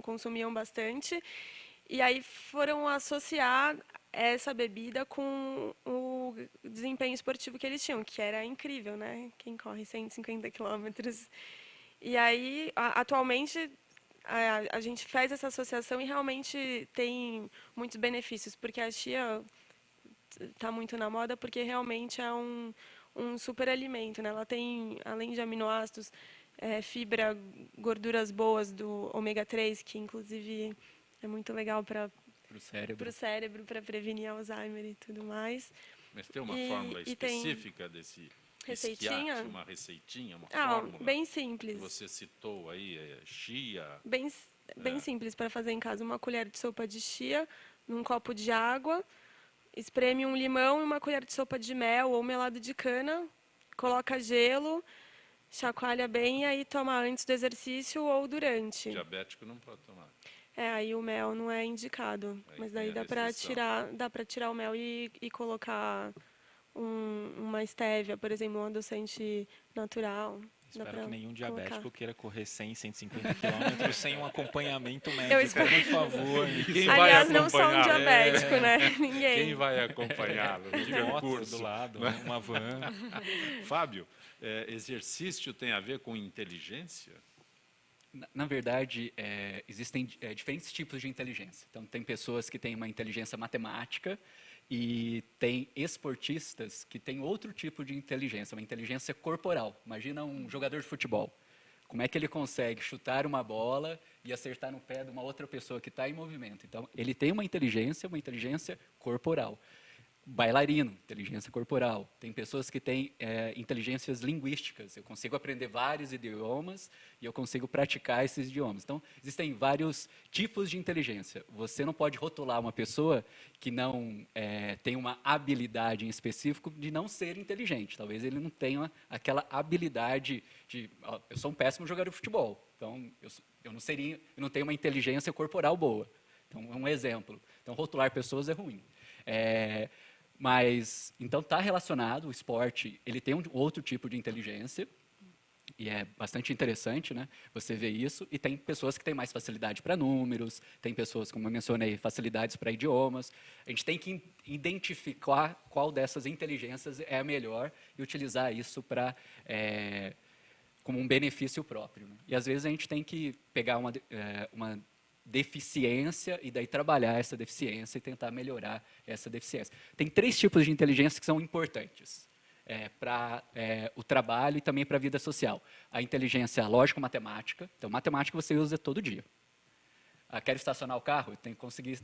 Speaker 4: consumiam bastante. E aí foram associar essa bebida com o desempenho esportivo que eles tinham, que era incrível, né? Quem corre 150 quilômetros. E aí, atualmente, a gente faz essa associação e realmente tem muitos benefícios, porque a chia está muito na moda, porque realmente é um super alimento, né? Ela tem, além de aminoácidos, fibra, gorduras boas do ômega 3, que inclusive é muito legal para
Speaker 2: Para o cérebro.
Speaker 4: o cérebro, para prevenir Alzheimer e tudo mais.
Speaker 1: Mas tem uma
Speaker 4: E-
Speaker 1: fórmula
Speaker 4: e tem
Speaker 1: específica desse
Speaker 4: receitinha?
Speaker 1: esquiate, uma receitinha, uma
Speaker 4: Ah,
Speaker 1: fórmula?
Speaker 4: bem
Speaker 1: Que
Speaker 4: simples.
Speaker 1: você citou aí, chia.
Speaker 4: Bem simples para fazer em casa. Uma colher de sopa de chia num copo de água, espreme um limão e uma colher de sopa de mel ou melado de cana, coloca gelo, chacoalha bem e aí toma antes do exercício ou durante.
Speaker 1: Diabético não pode tomar.
Speaker 4: Aí o mel não é indicado,
Speaker 1: Aí
Speaker 4: mas
Speaker 1: tem
Speaker 4: daí
Speaker 1: a
Speaker 4: dá para
Speaker 1: restrição.
Speaker 4: tirar o mel e colocar uma estévia, por exemplo, um adoçante natural. Dá
Speaker 3: Espero
Speaker 4: pra
Speaker 3: que nenhum
Speaker 4: colocar.
Speaker 3: diabético queira correr 100, 150 quilômetros sem um acompanhamento
Speaker 4: Eu
Speaker 3: médico,
Speaker 4: espero-
Speaker 3: por favor.
Speaker 1: Quem vai
Speaker 4: Aliás, não só um
Speaker 1: acompanhar?
Speaker 4: diabético, né? Ninguém.
Speaker 1: Quem vai acompanhá-lo?
Speaker 3: De
Speaker 1: Diga o
Speaker 3: moto
Speaker 1: curso.
Speaker 3: do lado, uma van.
Speaker 1: Fábio, exercício tem a ver com inteligência?
Speaker 2: Na verdade, existem diferentes tipos de inteligência. Então, tem pessoas que têm uma inteligência matemática e tem esportistas que têm outro tipo de inteligência, uma inteligência corporal. Imagina um jogador de futebol. Como é que ele consegue chutar uma bola e acertar no pé de uma outra pessoa que está em movimento? Então, ele tem uma inteligência corporal. Bailarino, inteligência corporal. Tem pessoas que têm inteligências linguísticas. Eu consigo aprender vários idiomas e eu consigo praticar esses idiomas. Então, existem vários tipos de inteligência. Você não pode rotular uma pessoa que não tem uma habilidade em específico de não ser inteligente. Talvez ele não tenha aquela habilidade de... eu sou um péssimo jogador de futebol, então eu não tenho uma inteligência corporal boa. Então, é um exemplo. Então, rotular pessoas é ruim. Mas, então, está relacionado, o esporte, ele tem um outro tipo de inteligência, e é bastante interessante, né, você ver isso, e tem pessoas que têm mais facilidade para números, tem pessoas, como eu mencionei, facilidades para idiomas. A gente tem que identificar qual dessas inteligências é a melhor e utilizar isso para como um benefício próprio, né? E, às vezes, a gente tem que pegar uma deficiência e daí trabalhar essa deficiência e tentar melhorar essa deficiência. Tem 3 tipos de inteligência que são importantes para o trabalho e também para a vida social. A inteligência lógico-matemática. Então, matemática você usa todo dia. Quero estacionar o carro, eu tenho que conseguir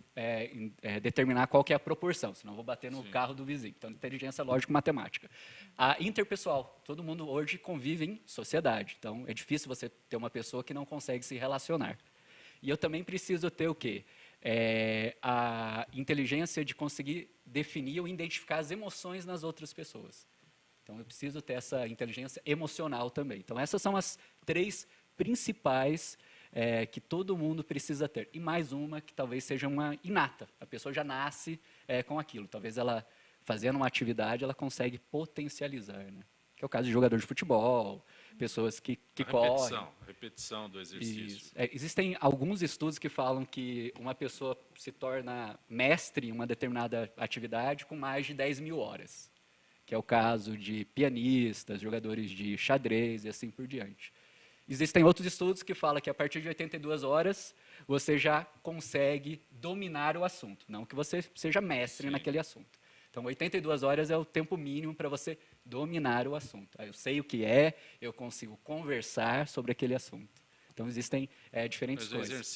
Speaker 2: determinar qual que é a proporção, senão eu vou bater no carro do vizinho. Então, inteligência lógico-matemática. A interpessoal, todo mundo hoje convive em sociedade, então é difícil você ter uma pessoa que não consegue se relacionar. E eu também preciso ter o quê? A inteligência de conseguir definir ou identificar as emoções nas outras pessoas. Então, eu preciso ter essa inteligência emocional também. Então, essas são as 3 principais que todo mundo precisa ter. E mais uma que talvez seja uma inata. A pessoa já nasce com aquilo. Talvez ela, fazendo uma atividade, ela consegue potencializar, né? Que é o caso de jogador de futebol, pessoas que correm.
Speaker 1: Repetição do exercício.
Speaker 2: Existem alguns estudos que falam que uma pessoa se torna mestre em uma determinada atividade com mais de 10 mil horas, que é o caso de pianistas, jogadores de xadrez e assim por diante. Existem outros estudos que falam que a partir de 82 horas você já consegue dominar o assunto, não que você seja mestre naquele assunto. Então, 82 horas é o tempo mínimo para você dominar o assunto. Eu sei o que eu consigo conversar sobre aquele assunto. Então, existem diferentes
Speaker 1: Mas
Speaker 2: coisas.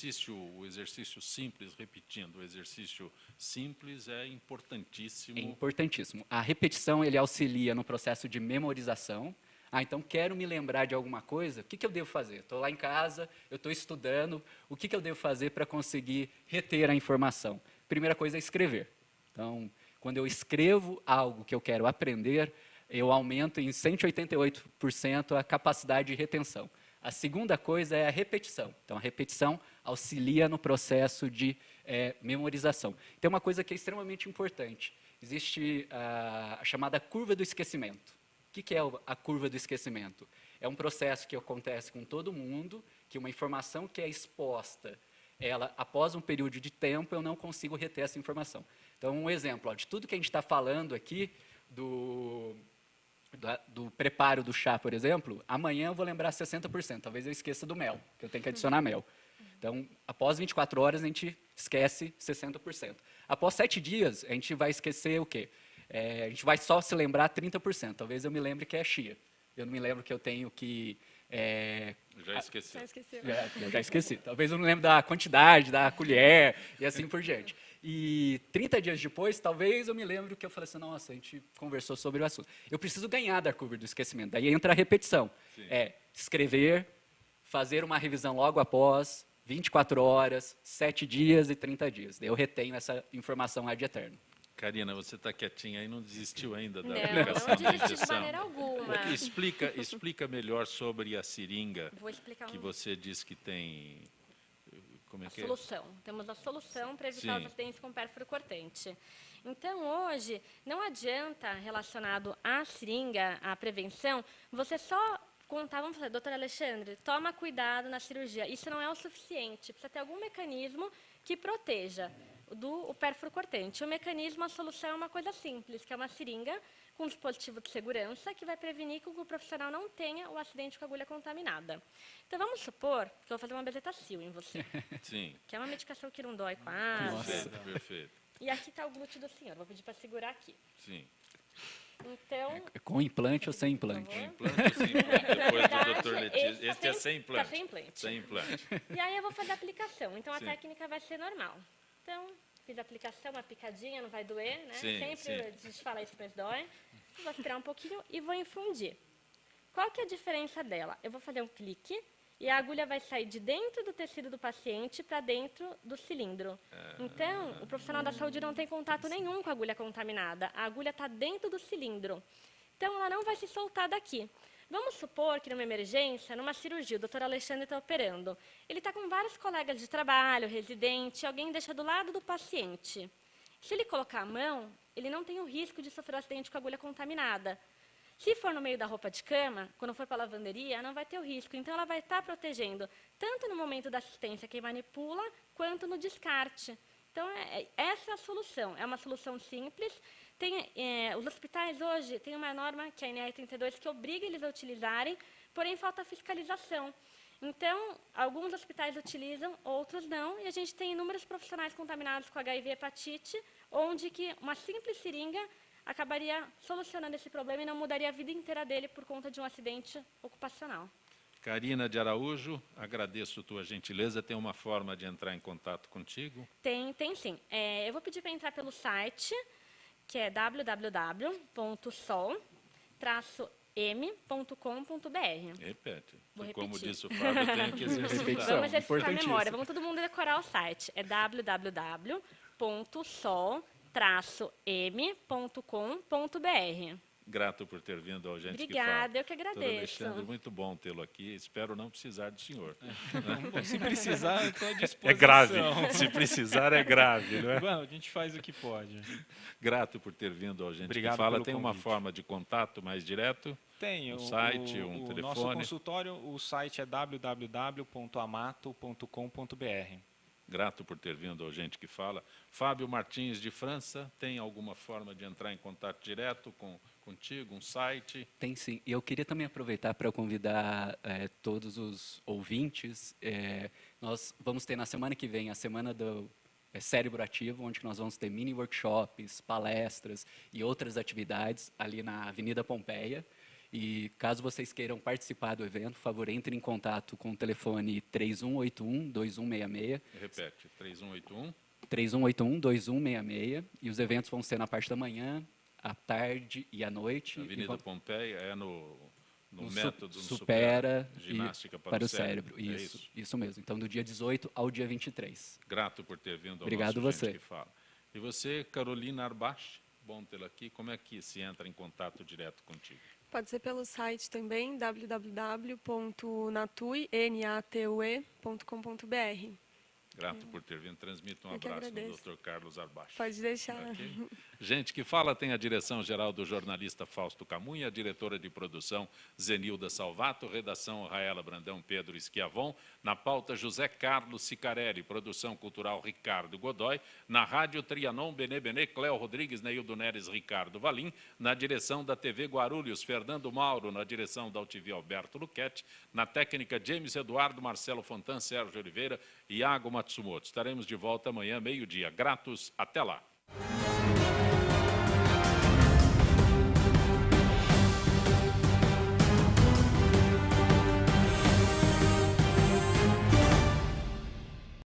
Speaker 1: o exercício simples, repetindo, o exercício simples é importantíssimo.
Speaker 2: É importantíssimo. A repetição, ele auxilia no processo de memorização. Então, quero me lembrar de alguma coisa, o que eu devo fazer? Estou lá em casa, eu estou estudando, o que eu devo fazer para conseguir reter a informação? Primeira coisa é escrever. Então, quando eu escrevo algo que eu quero aprender, eu aumento em 188% a capacidade de retenção. A segunda coisa é a repetição. Então, a repetição auxilia no processo de memorização. Tem uma coisa que é extremamente importante. Existe a chamada curva do esquecimento. O que é a curva do esquecimento? É um processo que acontece com todo mundo, que uma informação que é exposta, após um período de tempo, eu não consigo reter essa informação. Então, um exemplo, de tudo que a gente está falando aqui, do preparo do chá, por exemplo, amanhã eu vou lembrar 60%, talvez eu esqueça do mel, que eu tenho que adicionar mel. Então, após 24 horas, a gente esquece 60%. Após 7 dias, a gente vai esquecer o quê? A gente vai só se lembrar 30%. Talvez eu me lembre que é chia. Eu não me lembro que eu tenho que
Speaker 1: Já esqueci.
Speaker 4: Já esqueceu.
Speaker 2: Já esqueci. Talvez eu não lembre da quantidade, da colher e assim por diante. E 30 dias depois, talvez eu me lembre que eu falei assim, nossa, a gente conversou sobre o assunto. Eu preciso ganhar da curva do esquecimento. Daí entra a repetição.
Speaker 1: Sim.
Speaker 2: Escrever, fazer uma revisão logo após, 24 horas, 7 dias e 30 dias. Daí eu retenho essa informação ad eterno.
Speaker 1: Karina, você está quietinha aí, não desistiu ainda da
Speaker 5: Não,
Speaker 1: aplicação
Speaker 5: não
Speaker 1: da
Speaker 5: desisti de
Speaker 1: injeção?
Speaker 5: maneira alguma.
Speaker 1: Explica melhor sobre a seringa
Speaker 5: Vou explicar
Speaker 1: que você diz que tem... Como é
Speaker 5: A
Speaker 1: que é?
Speaker 5: solução. Temos a solução para evitar
Speaker 1: Sim.
Speaker 5: os acidentes com pérfuro cortante. Então, hoje, não adianta, relacionado à seringa, à prevenção, você só contar, vamos falar, doutor Alexandre, toma cuidado na cirurgia. Isso não é o suficiente. Precisa ter algum mecanismo que proteja o pérfuro cortante. O mecanismo, a solução é uma coisa simples, que é uma seringa com um dispositivo de segurança que vai prevenir que o profissional não tenha o acidente com agulha contaminada. Então, vamos supor que eu vou fazer uma bezetacil em você,
Speaker 1: Sim.
Speaker 5: que é uma medicação que não dói quase.
Speaker 1: Perfeito, perfeito.
Speaker 5: E aqui está o glúteo do senhor. Vou pedir para segurar aqui.
Speaker 1: Sim.
Speaker 5: Então,
Speaker 2: Com implante ou sem implante?
Speaker 5: favor.
Speaker 1: Implante ou sem implante? Depois do
Speaker 5: verdade,
Speaker 1: doutor
Speaker 5: esse
Speaker 1: Letícia.
Speaker 5: tá
Speaker 1: Este é
Speaker 5: sem-
Speaker 1: sem implante.
Speaker 5: tá sem implante.
Speaker 1: Sem implante.
Speaker 5: E aí eu vou fazer a aplicação. Então, a
Speaker 1: Sim.
Speaker 5: técnica vai ser normal. Então, fiz a aplicação, uma picadinha, não vai doer, né?
Speaker 1: Sim,
Speaker 5: Sempre
Speaker 1: sim.
Speaker 5: a gente fala isso, mas dói. Vou esperar um pouquinho e vou infundir. Qual que é a diferença dela? Eu vou fazer um clique e a agulha vai sair de dentro do tecido do paciente para dentro do cilindro. Então, o profissional da saúde não tem contato nenhum com a agulha contaminada. A agulha está dentro do cilindro. Então, ela não vai se soltar daqui. Vamos supor que numa emergência, numa cirurgia, o doutor Alexandre está operando. Ele está com vários colegas de trabalho, residente, alguém deixa do lado do paciente. Se ele colocar a mão, ele não tem o risco de sofrer um acidente com agulha contaminada. Se for no meio da roupa de cama, quando for para a lavanderia, não vai ter o risco. Então, ela vai estar protegendo, tanto no momento da assistência, quem manipula, quanto no descarte. Então, essa é a solução. É uma solução simples. Os hospitais hoje têm uma norma, que é a NR 32, que obriga eles a utilizarem, porém falta fiscalização. Então, alguns hospitais utilizam, outros não, e a gente tem inúmeros profissionais contaminados com HIV e hepatite, onde que uma simples seringa acabaria solucionando esse problema e não mudaria a vida inteira dele por conta de um acidente ocupacional.
Speaker 1: Karina de Araújo, agradeço tua gentileza. Tem uma forma de entrar em contato contigo?
Speaker 5: Tem sim. Eu vou pedir para entrar pelo site, que é www.sol-m.com.br.
Speaker 1: Repete.
Speaker 5: Vou
Speaker 1: Como
Speaker 5: repetir.
Speaker 1: disse o Fábio, eu tenho que exercitar.
Speaker 2: Repetição.
Speaker 5: Vamos exercitar a
Speaker 2: Importantíssimo.
Speaker 5: memória. Vamos todo mundo decorar o site. É www.sol-m.com.br.
Speaker 1: Grato por ter vindo ao Gente
Speaker 5: Obrigada,
Speaker 1: que Fala.
Speaker 5: eu que
Speaker 1: Doutor
Speaker 5: agradeço.
Speaker 1: Alexandre, muito bom tê-lo aqui. Espero não precisar do senhor.
Speaker 3: Bom, se precisar, eu estou à disposição.
Speaker 1: É grave. Se precisar, é grave, não é?
Speaker 3: Bom, a gente faz o que pode.
Speaker 1: Grato por ter vindo ao Gente
Speaker 3: Obrigado
Speaker 1: que Fala.
Speaker 3: pelo
Speaker 1: Tem uma
Speaker 3: convite.
Speaker 1: forma de contato mais direto?
Speaker 3: Tem
Speaker 1: Um site, um
Speaker 3: o
Speaker 1: telefone.
Speaker 3: nosso consultório, o site é www.amato.com.br.
Speaker 1: Grato por ter vindo ao Gente que Fala. Fábio Martins, de França, tem alguma forma de entrar em contato direto contigo, um site?
Speaker 2: Tem sim. E eu queria também aproveitar para convidar todos os ouvintes. Nós vamos ter na semana que vem a semana do Cérebro Ativo, onde nós vamos ter mini workshops, palestras e outras atividades ali na Avenida Pompeia. E caso vocês queiram participar do evento, por favor, entre em contato com o telefone 3181-2166.
Speaker 1: Repete, 3181.
Speaker 2: 3181-2166. E os eventos vão ser na parte da manhã, à tarde e à noite.
Speaker 1: Avenida Pompeia é no
Speaker 2: no
Speaker 1: método
Speaker 2: Supera
Speaker 1: Ginástica
Speaker 2: para o Cérebro.
Speaker 1: É
Speaker 2: Isso mesmo. Então, do dia 18 ao dia 23.
Speaker 1: Grato por ter vindo ao
Speaker 2: Obrigado
Speaker 1: nosso
Speaker 2: você.
Speaker 1: Gente que Fala. E você, Carolina Arbach, bom tê-la aqui. Como é que se entra em contato direto contigo?
Speaker 4: Pode ser pelo site também, www.natue.com.br.
Speaker 1: Grato por ter vindo. Transmito um
Speaker 4: Eu que
Speaker 1: abraço do
Speaker 4: agradeço.
Speaker 1: Dr. Carlos Arbach.
Speaker 4: Pode deixar.
Speaker 1: Ok. Gente que Fala tem a direção-geral do jornalista Fausto Camunha, a diretora de produção Zenilda Salvato, redação Raela Brandão, Pedro Schiavon, na pauta José Carlos Sicarelli, produção cultural Ricardo Godoy, na rádio Trianon, Benê, Cléo Rodrigues, Neildo Neres, Ricardo Valim, na direção da TV Guarulhos, Fernando Mauro, na direção da UTV Alberto Luquete, na técnica James Eduardo, Marcelo Fontan, Sérgio Oliveira e Iago Matsumoto. Estaremos de volta amanhã, meio-dia. Gratos, até lá.